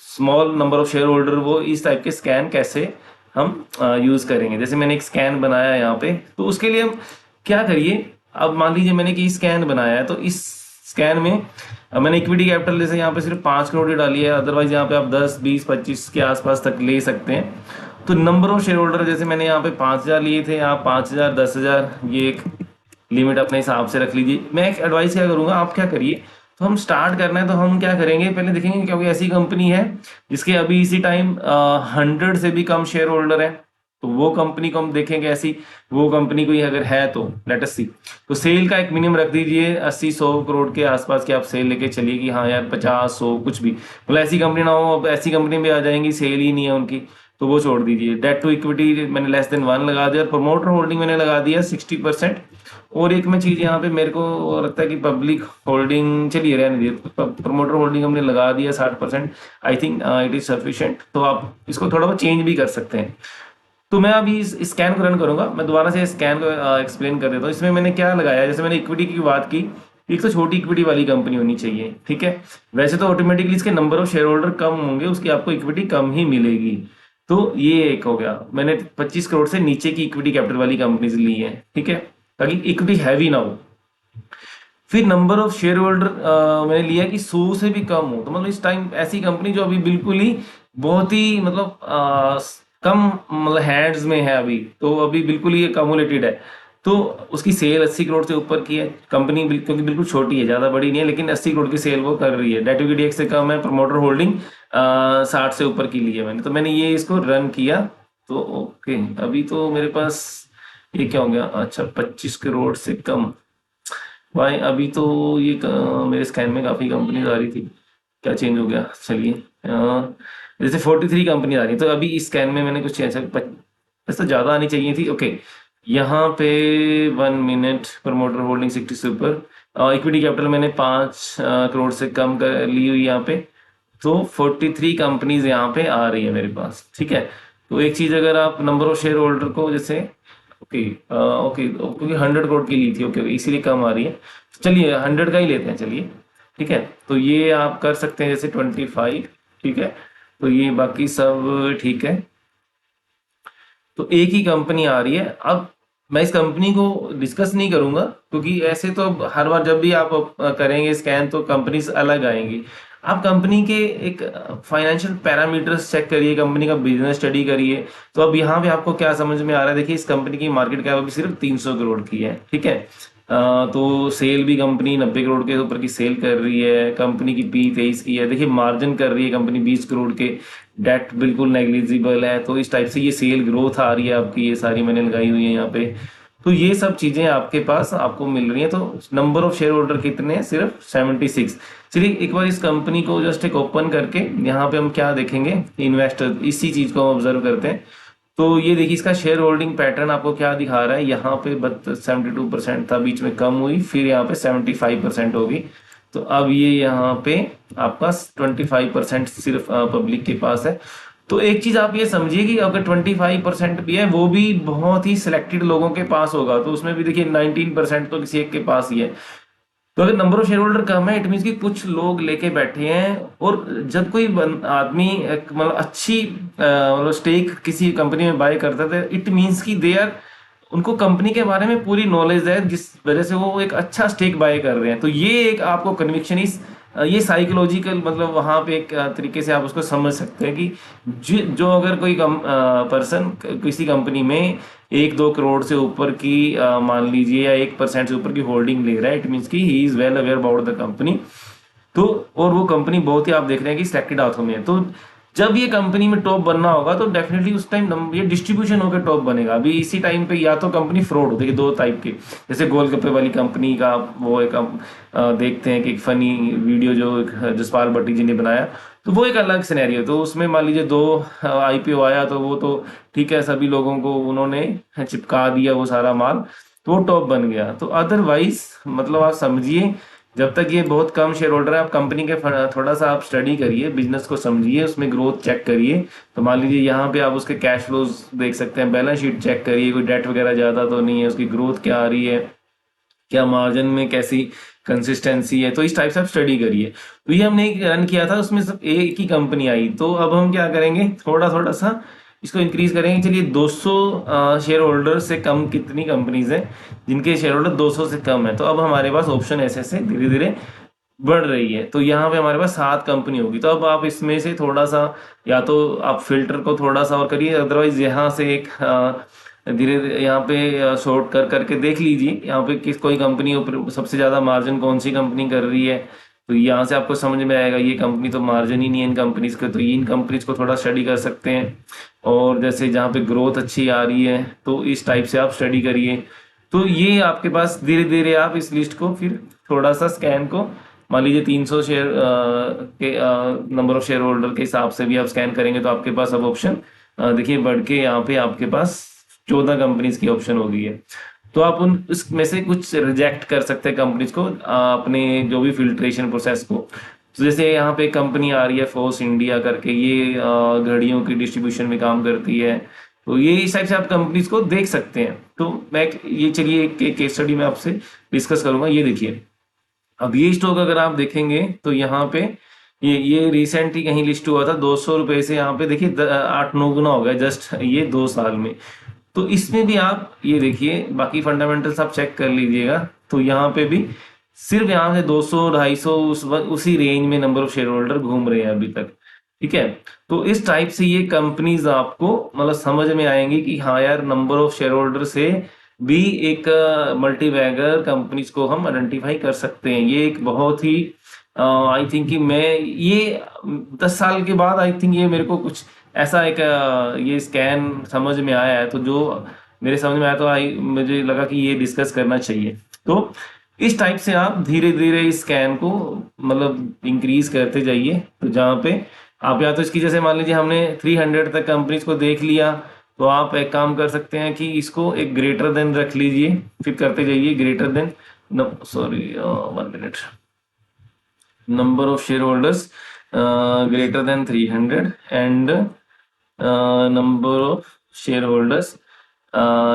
small number of share holder, वो इस टाइप के स्कैन कैसे हम यूज करेंगे। जैसे मैंने एक स्कैन बनाया यहाँ पे, तो उसके लिए हम क्या करिए, अब मान लीजिए मैंने कि स्कैन बनाया है तो इस स्कैन में मैंने इक्विटी कैपिटल जैसे यहाँ पे सिर्फ 5 करोड़ ही डाली है, अदरवाइज यहाँ पे आप 10, 20, 25 के आसपास तक ले सकते हैं। तो नंबर ऑफ शेयर होल्डर जैसे मैंने यहाँ पे 5,000 लिए थे, आप 5,000, 10,000 ये एक लिमिट अपने हिसाब से रख लीजिए। मैं एक एडवाइस क्या करूंगा, आप क्या करिए, तो हम स्टार्ट करना है तो हम क्या करेंगे, पहले देखेंगे क्योंकि ऐसी कंपनी है जिसके अभी इसी टाइम 100 से भी कम शेयर होल्डर है, तो वो कंपनी को हम देखेंगे। ऐसी वो कंपनी कोई अगर है तो लेट अस सी। तो सेल का एक मिनिमम रख दीजिए, 80-100 करोड़ के आसपास की आप सेल लेके चलिए कि हाँ यार 50-100 कुछ भी, मतलब ऐसी कंपनी ना हो, अब ऐसी कंपनी भी आ जाएंगी सेल ही नहीं है उनकी, तो वो छोड़ दीजिए। डेट टू इक्विटी मैंने <1 लगा दिया और प्रमोटर होल्डिंग मैंने लगा दिया 60%। और एक मैं चीज यहाँ पे मेरे को लगता है कि पब्लिक होल्डिंग चलिए रहने दीजिए, प्रमोटर होल्डिंग हमने लगा दिया 60%। I think it is sufficient. तो आप इसको थोड़ा बहुत चेंज भी कर सकते हैं। तो मैं अभी इस स्कैन को रन करूंगा, मैं दोबारा से स्कैन को एक्सप्लेन कर देता हूँ। इसमें मैंने क्या लगाया, जैसे मैंने इक्विटी की बात की, एक तो छोटी इक्विटी वाली कंपनी होनी चाहिए, ठीक है। वैसे तो ऑटोमेटिकली इसके नंबर ऑफ शेयर होल्डर कम होंगे, उसकी आपको इक्विटी कम ही मिलेगी। तो ये एक हो गया, मैंने 25 करोड़ से नीचे की इक्विटी कैपिटल वाली कंपनीज ली है, ठीक है, ताकि इक्विटी हैवी ना हो। फिर नंबर ऑफ शेयर होल्डर मैंने लिया कि 100 से भी कम हो, तो मतलब इस टाइम ऐसी कंपनी जो अभी बिल्कुल ही बहुत ही मतलब कम मतलब हैंड्स में है अभी, तो अभी बिल्कुल ही कम्युलेटेड है। तो उसकी सेल 80 करोड़ से ऊपर की है कंपनी, क्योंकि बिल्कुल छोटी है, ज्यादा बड़ी नहीं है, लेकिन 80 करोड़ की सेल वो कर रही है। डेट टू इक्विटी से कम है, प्रमोटर होल्डिंग 60 से ऊपर की ली है मैंने। तो मैंने ये इसको रन किया, तो ओके अभी तो मेरे पास ये क्या हो गया, अच्छा 25 करोड़ से कम। भाई अभी तो ये मेरे स्कैन में काफी कंपनी आ रही थी, क्या चेंज हो गया, चलिए जैसे 43 कंपनी आ रही है, तो अभी इस स्कैन में मैंने कुछ चेंज, वैसे तो ज्यादा आनी चाहिए थी। ओके यहाँ पे 1 मिनट, प्रमोटर होल्डिंग 60 से ऊपर, इक्विटी कैपिटल मैंने 5 करोड़ से कम कर ली हुई यहाँ पे। तो 43 कंपनीज यहाँ पे आ रही है मेरे पास, ठीक है। तो एक चीज, अगर आप नंबर ऑफ शेयर होल्डर को जैसे ओके ओके, क्योंकि 100 करोड़ की ली थी, ओके इसीलिए कम आ रही है। तो चलिए 100 का ही लेते हैं, चलिए ठीक है। तो ये आप कर सकते हैं जैसे 25, ठीक है। तो ये बाकी सब ठीक है। तो एक ही कंपनी आ रही है। अब मैं इस कंपनी को डिस्कस नहीं करूंगा, क्योंकि ऐसे तो हर बार जब भी आप करेंगे स्कैन तो कंपनीज अलग आएंगी। आप कंपनी के एक फाइनेंशियल पैरामीटर्स चेक करिए, कंपनी का बिजनेस स्टडी करिए। तो अब यहाँ पे आपको क्या समझ में आ रहा है, देखिए इस कंपनी की मार्केट कैप अभी सिर्फ 300 करोड़ की है, ठीक है। तो सेल भी कंपनी 90 करोड़ के ऊपर की सेल कर रही है, कंपनी की पी 23 की है, देखिए मार्जिन कर रही है कंपनी 20 करोड़ के, डेट बिल्कुल नेग्लिजिबल है। तो इस टाइप से ये सेल ग्रोथ आ रही है आपकी, ये सारी मैंने लगाई हुई है यहाँ पे। तो ये सब चीजें आपके पास आपको मिल रही हैं। तो नंबर ऑफ शेयर होल्डर कितने हैं, सिर्फ 76। चलिए एक बार इस कंपनी को जस्ट एक ओपन करके यहाँ पे हम क्या देखेंगे, इन्वेस्टर इसी चीज को हम ऑब्जर्व करते हैं। तो ये देखिए इसका शेयर होल्डिंग पैटर्न आपको क्या दिखा रहा है, यहाँ पे 72% था, बीच में कम हुई, फिर यहाँ पे 75% होगी। तो अब ये यहाँ पे आपका 25% सिर्फ पब्लिक के पास है। तो एक चीज आप ये समझिए कि अगर 25% भी है, वो भी बहुत ही सिलेक्टेड लोगों के पास होगा। तो उसमें भी देखिए 19% तो किसी एक के पास ही है। तो अगर नंबर ऑफ शेयर होल्डर कम है, इट मीन कि कुछ लोग लेके बैठे हैं। और जब कोई आदमी मतलब अच्छी मतलब स्टेक किसी कंपनी में बाय करता है, इट मीन्स कि दे आर, उनको कंपनी के बारे में पूरी नॉलेज है, जिस वजह से वो एक अच्छा स्टेक बाय कर रहे हैं। तो ये एक आपको कन्विक्शन इस ये साइकोलॉजिकल मतलब वहाँ पे एक तरीके से आप उसको समझ सकते हैं कि जो अगर कोई पर्सन किसी कंपनी में 1-2 करोड़ से ऊपर की मान लीजिए या 1% से ऊपर की होल्डिंग ले रहा है, इट मीन्स की he is well aware about the company. तो और वो कंपनी बहुत ही आप देख रहे हैं कि सिलेक्टेड हाथों में है, तो जब ये कंपनी में टॉप बनना होगा तो डेफिनेटली उस टाइम ये डिस्ट्रीब्यूशन होकर टॉप बनेगा। अभी इसी टाइम पे या तो कंपनी फ्रॉड होती है, दो टाइप की, जैसे गोलगप्पे वाली कंपनी का वो एक देखते हैं कि एक फनी वीडियो जो जसपाल भट्टी जी ने बनाया, तो वो एक अलग सिनेरियो। तो उसमें मान लीजिए 2 IPO आया तो वो तो ठीक है, सभी लोगों को उन्होंने चिपका दिया वो सारा माल, तो वो टॉप बन गया। तो अदरवाइज मतलब आप समझिए, जब तक ये बहुत कम शेयर होल्डर है, आप कंपनी के थोड़ा सा आप स्टडी करिए, बिजनेस को समझिए, उसमें ग्रोथ चेक करिए। तो मान लीजिए यहाँ पे आप उसके कैश फ्लोज देख सकते हैं, बैलेंस शीट चेक करिए, कोई डेट वगैरह ज़्यादा तो नहीं है, उसकी ग्रोथ क्या आ रही है, क्या मार्जिन में कैसी कंसिस्टेंसी है, तो इस टाइप से आप स्टडी करिए। तो ये हमने एक रन किया था, उसमें सब एक ही कंपनी आई, तो अब हम क्या करेंगे, थोड़ा थोड़ा सा इसको इंक्रीज करेंगे। चलिए 200 शेयर होल्डर से कम कितनी कंपनीज हैं जिनके शेयर होल्डर 200 से कम है, तो अब हमारे पास ऑप्शन ऐसे ऐसे धीरे धीरे बढ़ रही है। तो यहाँ पे हमारे पास 7 कंपनी होगी, तो अब आप इसमें से थोड़ा सा या तो आप फिल्टर को थोड़ा सा और करिए, अदरवाइज यहाँ से एक धीरे धीरे यहाँ पे शॉर्ट कर करके देख लीजिए यहाँ पे किस कोई कंपनी ऊपर सबसे ज़्यादा मार्जिन कौन सी कंपनी कर रही है। तो यहाँ से आपको समझ में आएगा ये कंपनी तो मार्जिन ही नहीं है इन कंपनीज के, तो इन कंपनीज को थोड़ा स्टडी कर सकते हैं। और जैसे जहाँ पे ग्रोथ अच्छी आ रही है तो इस टाइप से आप स्टडी करिए। तो ये आपके पास धीरे धीरे आप इस लिस्ट को फिर थोड़ा सा स्कैन को मान लीजिए 300 शेयर के नंबर ऑफ शेयर होल्डर के हिसाब से भी आप स्कैन करेंगे, तो आपके पास अब ऑप्शन देखिए बढ़ के यहाँ पे आपके पास 14 कंपनीज की ऑप्शन हो गई है। तो आप उन उसमें से कुछ रिजेक्ट कर सकते हैं कंपनीज को अपने जो भी फिल्ट्रेशन प्रोसेस को। तो जैसे यहाँ पे कंपनी आ रही है फोर्स इंडिया करके, ये घड़ियों की डिस्ट्रीब्यूशन में काम करती है, तो ये इस टाइप से आप कंपनीज को देख सकते हैं। तो मैं ये चलिए एक केस स्टडी में आपसे डिस्कस करूंगा। ये देखिए, अब ये स्टॉक अगर आप देखेंगे तो यहाँ पे ये रिसेंट ही कहीं लिस्ट हुआ था 200 रुपए से, यहाँ पे देखिए 8-9 गुना हो गया जस्ट ये 2 साल में। तो इसमें भी आप ये देखिए, बाकी फंडामेंटल्स आप चेक कर लीजिएगा, तो यहाँ पे भी सिर्फ यहाँ से 200-250 उसी रेंज में नंबर ऑफ शेयर होल्डर घूम रहे हैं अभी तक। ठीक है, तो इस टाइप से ये कंपनीज आपको मतलब समझ में आएंगी कि हाँ यार, नंबर ऑफ शेयर होल्डर से भी एक मल्टी बैगर कंपनीज को हम आइडेंटिफाई कर सकते हैं। ये एक बहुत ही आई थिंक कि मैं ये 10 साल के बाद आई थिंक ये मेरे को कुछ ऐसा एक ये स्कैन समझ में आया है, तो जो मेरे समझ में आया तो मुझे लगा कि ये डिस्कस करना चाहिए। तो इस टाइप से आप धीरे धीरे इस स्कैन को मतलब इंक्रीज करते जाइए। तो जहाँ पे आप या तो इसकी जैसे मान लीजिए हमने 300 तक कंपनीज को देख लिया, तो आप एक काम कर सकते हैं कि इसको एक ग्रेटर देन रख लीजिए, फिर करते जाइए greater than, sorry 1 minute, number of share holders greater than 300 and number of share holders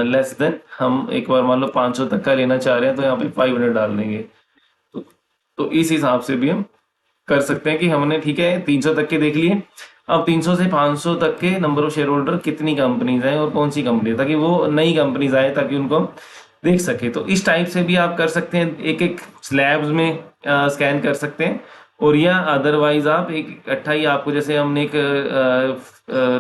less than, हम एक बार मान लो 500 तक का लेना चाह रहे हैं तो यहाँ पे 500 डाल देंगे। तो इस हिसाब से भी हम कर सकते हैं कि हमने ठीक है 300 तक के देख लिए, अब 300 से 500 तक के नंबर ऑफ शेयर होल्डर कितनी कंपनीज हैं और कौन सी कंपनी, ताकि वो नई कंपनीज आए ताकि उनको हम देख सके। तो इस टाइप से भी आप कर सकते हैं, एक एक स्लैब्स में स्कैन कर सकते हैं। और या अदरवाइज आप एक इकट्ठा ही, आपको जैसे हमने एक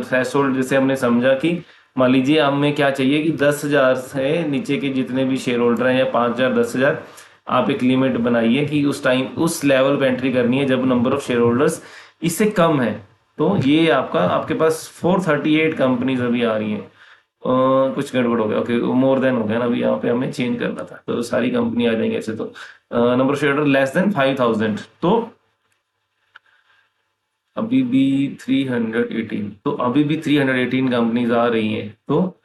थ्रेशोल्ड जैसे हमने समझा कि मान लीजिए हमें क्या चाहिए कि 10,000 से नीचे के जितने भी शेयर होल्डर हैं या 5,000 10,000, आप एक लिमिट बनाइए कि उस टाइम उस लेवल पे एंट्री करनी है जब नंबर ऑफ शेयर होल्डर्स इससे कम है। तो ये आपके पास 438 कंपनीज अभी आ रही हैं। कुछ गड़बड़ हो गया, ओके मोर देन हो गया ना, अभी यहाँ पे हमें चेंज करना था, तो सारी कंपनी आ जाएंगे ऐसे। तो number of share holder less than 5,000, तो अभी भी 318, तो अभी भी 318 कंपनीज आ रही हैं। तो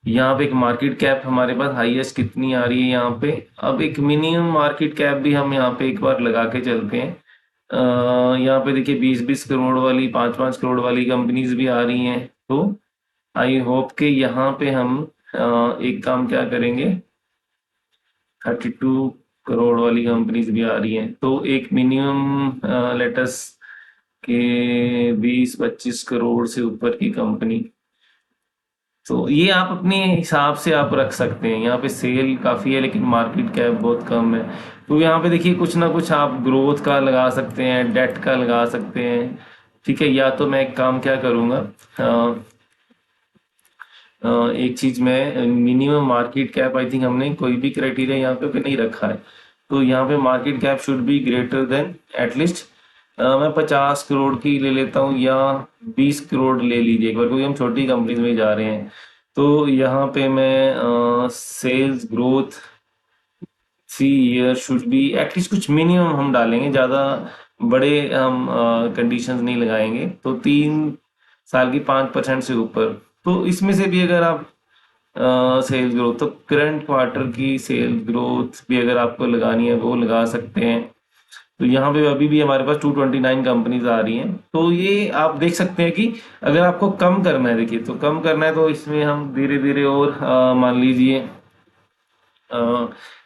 यहाँ पे एक मार्केट कैप हमारे पास हाईएस्ट कितनी आ रही है यहाँ पे, अब एक मिनिमम मार्केट कैप भी हम यहाँ पे एक बार लगा के चलते हैं। यहाँ पे देखिए 20-20 करोड़ वाली 5-5 करोड़ वाली कंपनीज भी आ रही हैं। तो आई होप के यहाँ पे हम एक काम क्या करेंगे, 32 करोड़ वाली कंपनीज भी आ रही हैं, तो एक मिनिमम लेटस के 20-25 करोड़ से ऊपर की कंपनी, तो ये आप अपने हिसाब से आप रख सकते हैं। यहाँ पे सेल काफ़ी है लेकिन मार्केट कैप बहुत कम है। तो यहाँ पे देखिए कुछ ना कुछ आप ग्रोथ का लगा सकते हैं, डेट का लगा सकते हैं, ठीक है। या तो मैं एक काम क्या करूँगा, एक चीज में minimum market cap, I think हमने कोई भी क्राइटेरिया यहाँ पे नहीं रखा है। तो यहाँ पे market cap should be greater than at least, मैं 50 करोड़ की ले लेता हूँ या 20 करोड़ ले लीजिए एक बार, क्योंकि हम छोटी कंपनीज में जा रहे हैं। तो यहाँ पे मैं sales growth 3 year should be at least, कुछ मिनिमम हम डालेंगे, ज़्यादा बड़े हम कंडीशंस नहीं लगाएंगे। तो 3 साल की 5% से ऊपर। तो इसमें से भी अगर आप सेल्स ग्रोथ, तो करंट क्वार्टर की सेल्स ग्रोथ भी अगर आपको लगानी है वो लगा सकते हैं। तो यहाँ पे अभी भी हमारे पास 229 कंपनीज आ रही हैं। तो ये आप देख सकते हैं कि अगर आपको कम करना है, देखिए तो कम करना है तो इसमें हम धीरे धीरे और मान लीजिए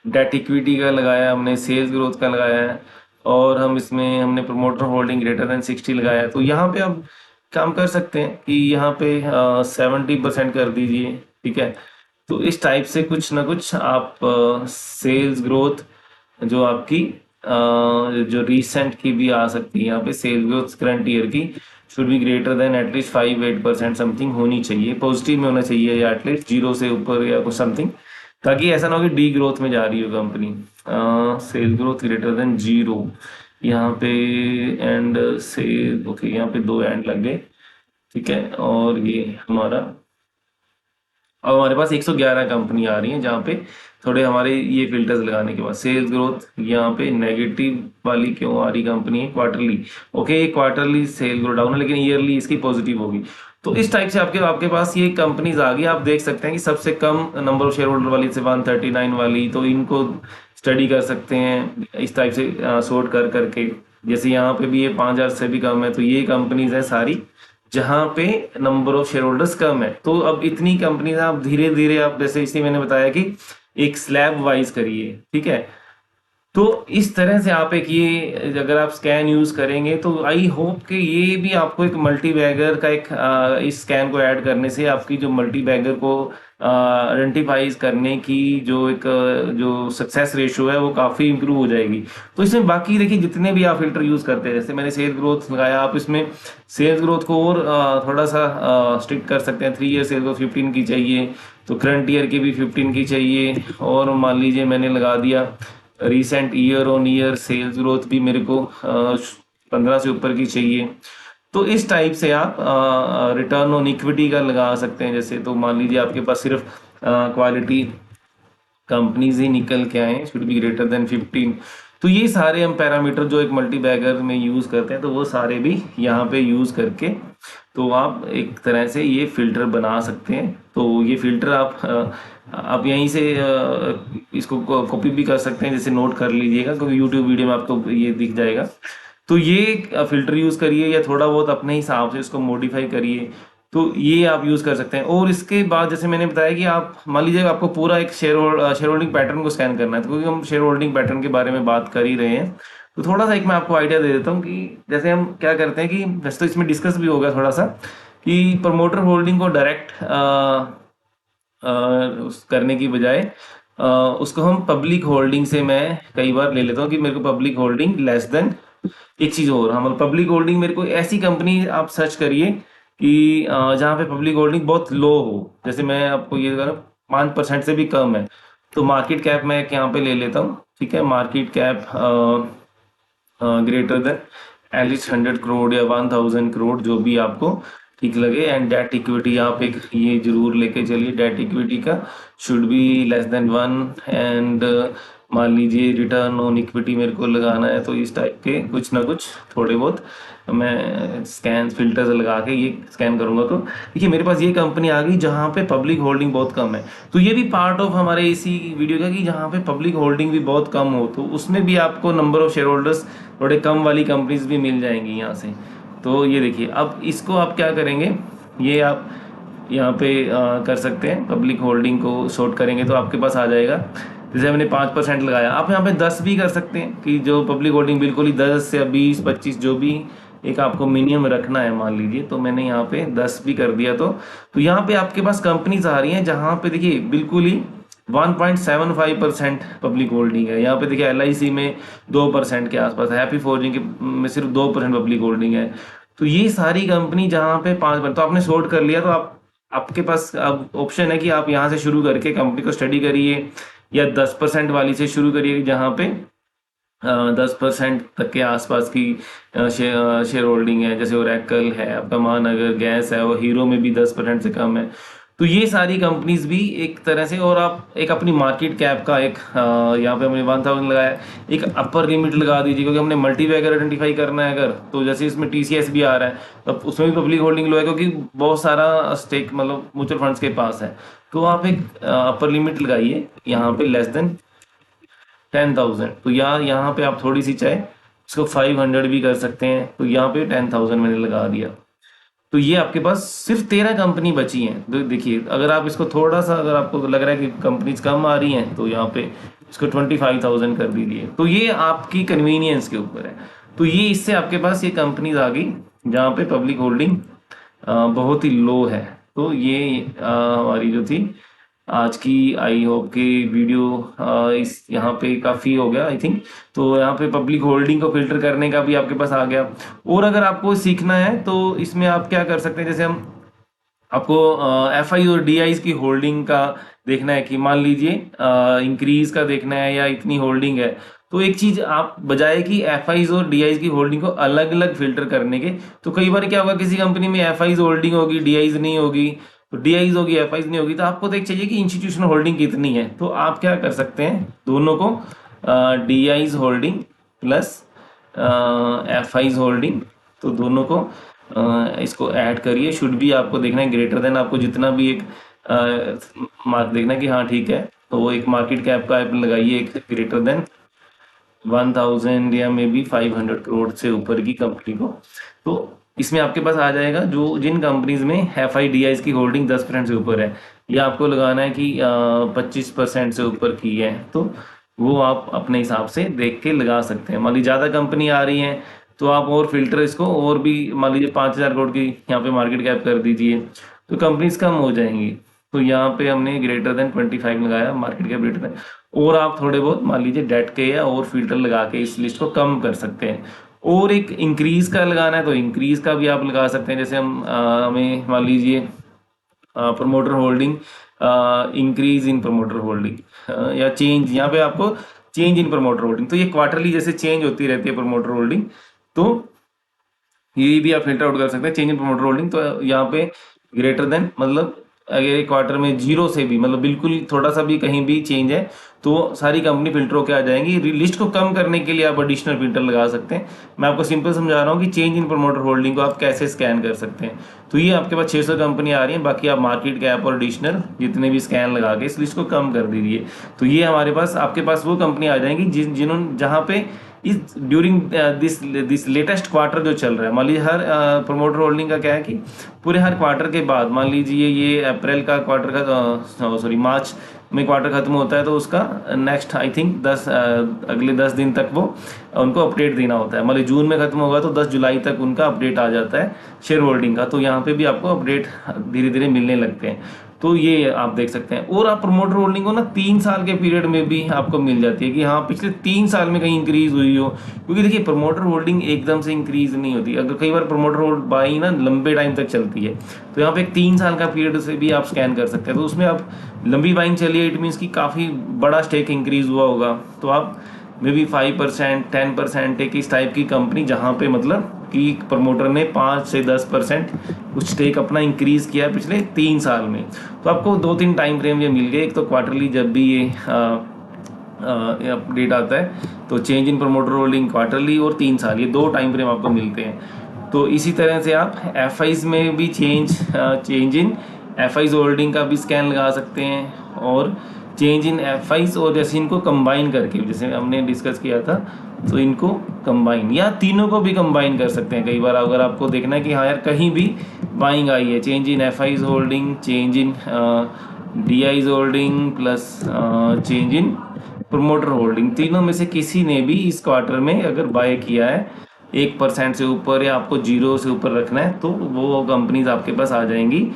डेट इक्विटी का लगाया हमने, सेल्स ग्रोथ का लगाया है, और हम इसमें हमने प्रमोटर होल्डिंग ग्रेटर देन 60 लगाया है। तो यहाँ पे आप काम कर सकते हैं कि यहाँ पे 70% कर दीजिए, ठीक है। तो इस टाइप से कुछ ना कुछ आप सेल्स ग्रोथ जो आपकी जो रिसेंट की भी आ सकती है, यहाँ पे सेल्स ग्रोथ करंट ईयर की should be greater than at least 5-8% something होनी चाहिए, पॉजिटिव में होना चाहिए, या एटलीस्ट 0 से ऊपर या कुछ समथिंग, ताकि ऐसा ना हो कि डी ग्रोथ में जा रही हो company. Sale growth greater than 0 यहाँ पे, एंड से ओके, यहाँ पे 2 एंड लग गए, ठीक है। और ये हमारा, अब हमारे पास 111 कंपनी आ रही है, जहाँ पे थोड़े हमारे ये फिल्टर्स लगाने के बाद सेल्स ग्रोथ यहाँ पे नेगेटिव वाली क्यों आ रही कंपनी है, quarterly, okay quarterly sale growth down है, लेकिन ईयरली इसकी पॉजिटिव होगी। तो इस टाइप से आपके आपके पास ये कंपनीज आ गई। आप देख सकते हैं कि सबसे कम नंबर ऑफ शेयर होल्डर वाली से 139 वाली, तो इनको स्टडी कर सकते हैं इस टाइप से सॉर्ट कर करके। जैसे यहाँ पे भी ये 5,000 से भी कम है, तो ये कंपनीज है सारी जहाँ पे नंबर ऑफ शेयर होल्डर्स कम है। तो अब इतनी कंपनीज आप धीरे धीरे, आप जैसे इसलिए मैंने बताया कि एक स्लैब वाइज करिए, ठीक है। तो इस तरह से आप एक ये अगर आप स्कैन यूज करेंगे, तो आई होप कि ये भी आपको एक मल्टी बैगर का एक इस स्कैन को ऐड करने से आपकी जो मल्टी बैगर को आइडेंटिफाइज करने की जो एक जो सक्सेस रेशियो है वो काफ़ी इंप्रूव हो जाएगी। तो इसमें बाकी देखिए जितने भी आप फिल्टर यूज़ करते हैं, जैसे मैंने सेल्स ग्रोथ लगाया, आप इसमें सेल्स ग्रोथ को और थोड़ा सा स्ट्रिक्ट कर सकते हैं। 3 ईयर सेल्स ग्रोथ 15 की चाहिए, तो करंट ईयर की भी 15 की चाहिए, और मान लीजिए मैंने लगा दिया recent year on year sales growth भी मेरे को 15 से ऊपर की चाहिए। तो इस टाइप से आप रिटर्न ऑन इक्विटी का लगा सकते हैं। जैसे तो मान लीजिए आपके पास सिर्फ क्वालिटी कंपनीज ही निकल के आए, शुड बी ग्रेटर देन 15। तो ये सारे हम पैरामीटर जो एक मल्टी बैगर में यूज करते हैं, तो वो सारे भी यहाँ पे यूज करके तो आप एक तरह से ये फिल्टर बना सकते हैं। तो ये फिल्टर आप यहीं से इसको कॉपी भी कर सकते हैं, जैसे नोट कर लीजिएगा, क्योंकि यूट्यूब वीडियो में आपको ये दिख जाएगा। तो ये फिल्टर यूज करिए, या थोड़ा बहुत अपने हिसाब से इसको मॉडिफाई करिए, तो ये आप यूज कर सकते हैं। और इसके बाद जैसे मैंने बताया कि आप मान लीजिए आपको पूरा एक शेयर होल्डिंग पैटर्न को स्कैन करना है, तो क्योंकि हम शेयर होल्डिंग पैटर्न के बारे में बात कर ही रहे हैं, तो थोड़ा सा एक मैं आपको आइडिया दे देता हूँ कि जैसे हम क्या करते हैं कि वैसे तो इसमें डिस्कस भी होगा थोड़ा सा कि प्रमोटर होल्डिंग को डायरेक्ट करने की बजाय उसको हम पब्लिक होल्डिंग से मैं कई बार ले लेता हूँ कि मेरे को पब्लिक होल्डिंग लेस देन, एक चीज और, हम पब्लिक होल्डिंग मेरे को ऐसी कंपनी आप सर्च करिए कि जहाँ पे पब्लिक होल्डिंग बहुत लो हो। जैसे मैं आपको ये 5% से भी कम है, तो मार्केट कैप मैं यहाँ पे ले लेता हूँ, ठीक है। Market cap greater than at least 100 crore या 1000 करोड़, जो भी आपको ठीक लगे। एंड डेट इक्विटी आप एक ये जरूर लेके चलिए, डेट इक्विटी का should be less than 1। And मान लीजिए रिटर्न ऑन इक्विटी मेरे को लगाना है, तो इस टाइप के कुछ ना कुछ थोड़े बहुत मैं स्कैन फिल्टर्स लगा के ये स्कैन करूंगा। तो देखिए मेरे पास ये कंपनी आ गई जहाँ पे पब्लिक होल्डिंग बहुत कम है। तो ये भी पार्ट ऑफ हमारे इसी वीडियो का कि जहाँ पे पब्लिक होल्डिंग भी बहुत कम हो, तो उसमें भी आपको नंबर ऑफ शेयर होल्डर्स थोड़े कम वाली कंपनीज भी मिल जाएंगी यहाँ से। तो ये देखिए, अब इसको आप क्या करेंगे, ये आप यहाँ पे कर सकते हैं, पब्लिक होल्डिंग को शॉर्ट करेंगे तो आपके पास आ जाएगा। जैसे हमने 5% लगाया, आप यहाँ पे 10 भी कर सकते हैं कि जो पब्लिक होल्डिंग बिल्कुल ही 10 या 20-25 जो भी एक आपको मिनिमम रखना है मान लीजिए, तो मैंने यहाँ पे 10 भी कर दिया। तो यहाँ पे आपके पास कंपनीज आ रही हैं जहाँ पे देखिए बिल्कुल ही 1.75% पब्लिक होल्डिंग है। यहाँ पे देखिए LIC में 2% के आसपास है, हैप्पी फोर्जिंग में सिर्फ 2% पब्लिक होल्डिंग है। तो ये सारी कंपनी जहाँ पे 5%, तो आपने शॉर्ट कर लिया, तो आपके पास अब ऑप्शन है कि आप यहाँ से शुरू करके कंपनी को स्टडी करिए, या 10% वाली से शुरू करिए जहाँ पे 10% तक के आसपास की शेयर होल्डिंग है। जैसे ओरेकल है, आपका महानगर गैस है, और हीरो में भी 10% से कम है। तो ये सारी कंपनीज भी एक तरह से, और आप एक अपनी मार्केट कैप का एक यहाँ पे हमने 1000 लगाया, एक अपर लिमिट लगा दीजिए, क्योंकि हमने मल्टी बैगर आइडेंटिफाई करना है अगर, तो जैसे इसमें TCS भी आ रहा है, तब उसमें भी पब्लिक होल्डिंग लो है, क्योंकि बहुत सारा स्टेक मतलब म्यूचुअल फंड्स के पास है। तो आप एक अपर लिमिट लगाइए यहाँ पे लेस देन 10,000। तो यहाँ पे आप थोड़ी सी चाहे इसको 500 भी कर सकते हैं। तो यहाँ पे 10,000 मैंने लगा दिया। तो ये आपके पास सिर्फ 13 कंपनी बची हैं। तो देखिए, अगर आप इसको थोड़ा सा, अगर आपको लग रहा है कि कंपनीज कम आ रही हैं, तो यहाँ पे इसको 25,000 कर दीजिए। तो ये आपकी कन्वीनियंस के ऊपर है। तो ये इससे आपके पास ये कंपनीज आ गई जहाँ पे पब्लिक होल्डिंग बहुत ही लो है। तो ये हमारी जो थी आज की, आई होप कि वीडियो इस यहाँ पे काफ़ी हो गया आई थिंक। तो यहाँ पे पब्लिक होल्डिंग को फिल्टर करने का भी आपके पास आ गया। और अगर आपको सीखना है तो इसमें आप क्या कर सकते हैं, जैसे हम आपको FI और DIs की होल्डिंग का देखना है, कि मान लीजिए इंक्रीज का देखना है या इतनी होल्डिंग है, तो एक चीज आप बजाय कि FIs और DIs की होल्डिंग को अलग अलग फिल्टर करने के, तो कई बार क्या होगा, किसी कंपनी में FIs होल्डिंग होगी, DIs नहीं होगी, तो DIs होगी FIs नहीं होगी। तो आपको तो एक चाहिए कि इंस्टीट्यूशनल होल्डिंग कितनी है। तो आप क्या कर सकते हैं, दोनों को DIs holding plus FIs holding, तो दोनों को इसको ऐड करिए। शुड भी आपको देखना है ग्रेटर देन, आपको जितना भी एक मार्क देखना है कि हाँ ठीक है, तो वो एक मार्केट कैप का आप लगाइए, एक ग्रेटर देन 1000 या मे बी 500 करोड़ से ऊपर की कंपनी को। तो इसमें आपके पास आ जाएगा जो जिन कंपनीज में FIDIs की होल्डिंग 10% से ऊपर है, या आपको लगाना है कि 25% से ऊपर की है, तो वो आप अपने हिसाब से देख के लगा सकते हैं। मान लीजिए ज़्यादा कंपनी आ रही हैं, तो आप और फिल्टर इसको और भी, मान लीजिए 5,000 करोड़ की यहाँ पे मार्केट कैप कर दीजिए, तो कंपनीज कम हो जाएंगी। तो यहाँ पे हमने ग्रेटर देन 25 लगाया, मार्केट कैप ग्रेटर देन। और आप थोड़े बहुत मान लीजिए डेट के या और फिल्टर लगा के इस लिस्ट को कम कर सकते हैं। और एक इंक्रीज का लगाना है, तो इंक्रीज का भी आप लगा सकते हैं। जैसे हमें मान लीजिए promoter holding, increase in promoter holding, या चेंज, यहाँ पे आपको चेंज इन प्रमोटर होल्डिंग, तो ये क्वार्टरली जैसे चेंज होती रहती है प्रमोटर होल्डिंग, तो ये भी आप फिल्टर आउट कर सकते हैं चेंज इन प्रमोटर होल्डिंग। तो यहाँ पे ग्रेटर देन, मतलब अगर एक क्वार्टर में जीरो से भी, मतलब बिल्कुल थोड़ा सा भी कहीं भी चेंज है, तो सारी कंपनी फिल्टर होकर आ जाएंगी। लिस्ट को कम करने के लिए आप एडिशनल फिल्टर लगा सकते हैं। मैं आपको सिंपल समझा रहा हूँ कि चेंज इन प्रमोटर होल्डिंग को आप कैसे स्कैन कर सकते हैं। तो ये आपके पास 600 कंपनी आ रही है, बाकी आप मार्केट कैप और एडिशनल जितने भी स्कैन लगा के इस लिस्ट को कम कर दीजिए। तो ये हमारे पास, आपके पास वो कंपनी आ जाएंगी जिन्होंने, जहाँ पे इस ड्यूरिंग दिस लेटेस्ट क्वार्टर जो चल रहा है, मान लीजिए हर प्रमोटर होल्डिंग का क्या है कि पूरे हर क्वार्टर के बाद, मान लीजिए ये अप्रैल का क्वार्टर का, सॉरी मार्च में क्वार्टर खत्म होता है, तो उसका नेक्स्ट आई थिंक अगले 10 दिन तक वो उनको अपडेट देना होता है। मतलब जून में खत्म होगा तो 10 जुलाई तक उनका अपडेट आ जाता है शेयर होल्डिंग का। तो यहाँ पे भी आपको अपडेट धीरे धीरे मिलने लगते हैं। तो ये आप देख सकते हैं। और आप प्रमोटर होल्डिंग को ना 3 साल के पीरियड में भी आपको मिल जाती है कि हाँ पिछले 3 साल में कहीं इंक्रीज हुई हो, क्योंकि देखिए प्रमोटर होल्डिंग एकदम से इंक्रीज नहीं होती। अगर कई बार प्रमोटर होल्ड बाई ना लंबे टाइम तक चलती है, तो यहाँ पे एक 3 साल का पीरियड से भी आप स्कैन कर सकते हैं। तो उसमें आप लंबी बाइंग चलिए, इट मीन्स कि काफ़ी बड़ा स्टेक इंक्रीज हुआ होगा, तो आप मे बी 5% 10% एक इस टाइप की कंपनी जहाँ पे मतलब कि प्रमोटर ने 5 से 10% कुछ स्टेक अपना इंक्रीज किया है पिछले 3 साल में। तो आपको 2-3 टाइम फ्रेम ये मिल गए। एक तो क्वार्टरली जब भी ये अपडेट आता है, तो change in promoter holding quarterly, और 3 साल, ये 2 टाइम फ्रेम आपको मिलते हैं। तो इसी तरह से आप FIs में भी चेंज इन FIs होल्डिंग का भी स्कैन लगा सकते हैं, और चेंज इन FIs और जैसे इनको कंबाइन करके, जैसे हमने डिस्कस किया था, तो इनको कंबाइन या तीनों को भी कंबाइन कर सकते हैं। कई बार अगर आपको देखना है कि हाँ यार कहीं भी बाइंग आई है, change in FIs holding, change in DIs holding plus change in promoter holding, तीनों में से किसी ने भी इस क्वार्टर में अगर बाय किया है 1% से ऊपर, या आपको 0 से ऊपर रखना है, तो वो कंपनीज आपके पास आ जाएंगी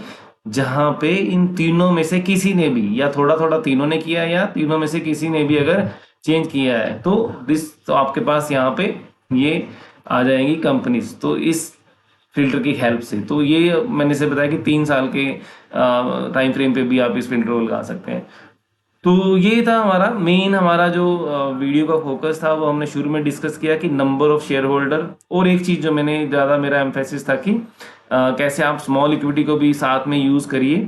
जहां पे इन तीनों में से किसी ने भी, या थोड़ा थोड़ा तीनों ने किया या तीनों में से किसी ने भी अगर चेंज किया है, तो आपके पास यहाँ पे ये आ जाएंगी कंपनीज। तो इस फिल्टर की हेल्प से, तो ये मैंने से बताया कि 3 साल के टाइम फ्रेम पे भी आप इस फिल्टर को लगा सकते हैं। तो ये था हमारा मेन, हमारा जो वीडियो का फोकस था वो हमने शुरू में डिस्कस किया कि नंबर ऑफ शेयर होल्डर। और एक चीज जो मैंने ज़्यादा मेरा एम्फेसिस था कि कैसे आप स्मॉल इक्विटी को भी साथ में यूज़ करिए।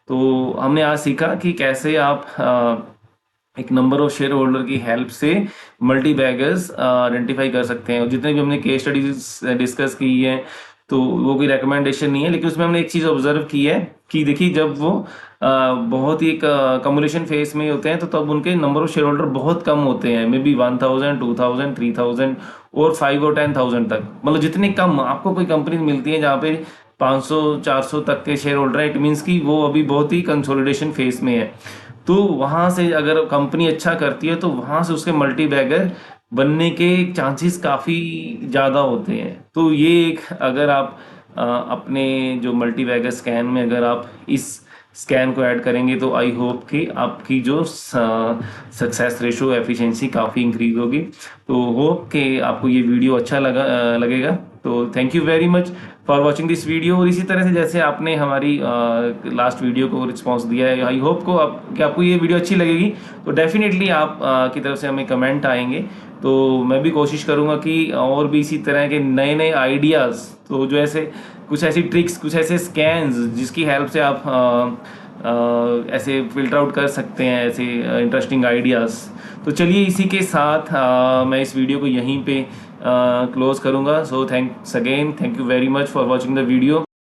तो हमने आज सीखा कि कैसे आप एक नंबर ऑफ शेयर होल्डर की हेल्प से मल्टी बैगर्स आइडेंटिफाई कर सकते हैं। और जितने भी हमने केस स्टडीज डिस्कस की है, तो वो कोई रिकमेंडेशन नहीं है, लेकिन उसमें हमने एक चीज़ ऑब्जर्व की है कि देखिए जब वो बहुत ही एक कम्युलेशन फेज में होते हैं, तो तब उनके नंबर ऑफ शेयर होल्डर बहुत कम होते हैं, मे बी 1000, 2000, 3000 और 5 और 10,000 तक। मतलब जितने कम आपको कोई कंपनी मिलती है जहाँ पे 500 400 तक के शेयर होल्डर है, इट मीन्स कि वो अभी बहुत ही कंसोलिडेशन फेज में है। तो वहां से अगर कंपनी अच्छा करती है, तो वहां से उसके मल्टी बैगर बनने के चांसेस काफ़ी ज़्यादा होते हैं। तो ये एक, अगर आप अपने जो मल्टी बैगर स्कैन में अगर आप इस स्कैन को ऐड करेंगे, तो आई होप कि आपकी जो सक्सेस रेशो एफिशिएंसी काफ़ी इंक्रीज होगी। तो होप कि आपको ये वीडियो अच्छा लगेगा। तो thank you very much for watching this video. और इसी तरह से जैसे आपने हमारी लास्ट वीडियो को रिस्पॉन्स दिया है, आई होप कि आपको ये वीडियो अच्छी लगेगी। तो डेफिनेटली आप की तरफ से हमें कमेंट आएंगे, तो मैं भी कोशिश करूँगा कि और भी इसी तरह के नए नए आइडियाज़, तो जो ऐसे कुछ ऐसी ट्रिक्स, कुछ ऐसे स्कैन्स जिसकी हेल्प से आप ऐसे फिल्टर आउट कर सकते हैं ऐसे इंटरेस्टिंग आइडियाज़। तो चलिए इसी के साथ मैं इस वीडियो को यहीं पे क्लोज करूँगा। So thanks again, thank you very much for watching the video.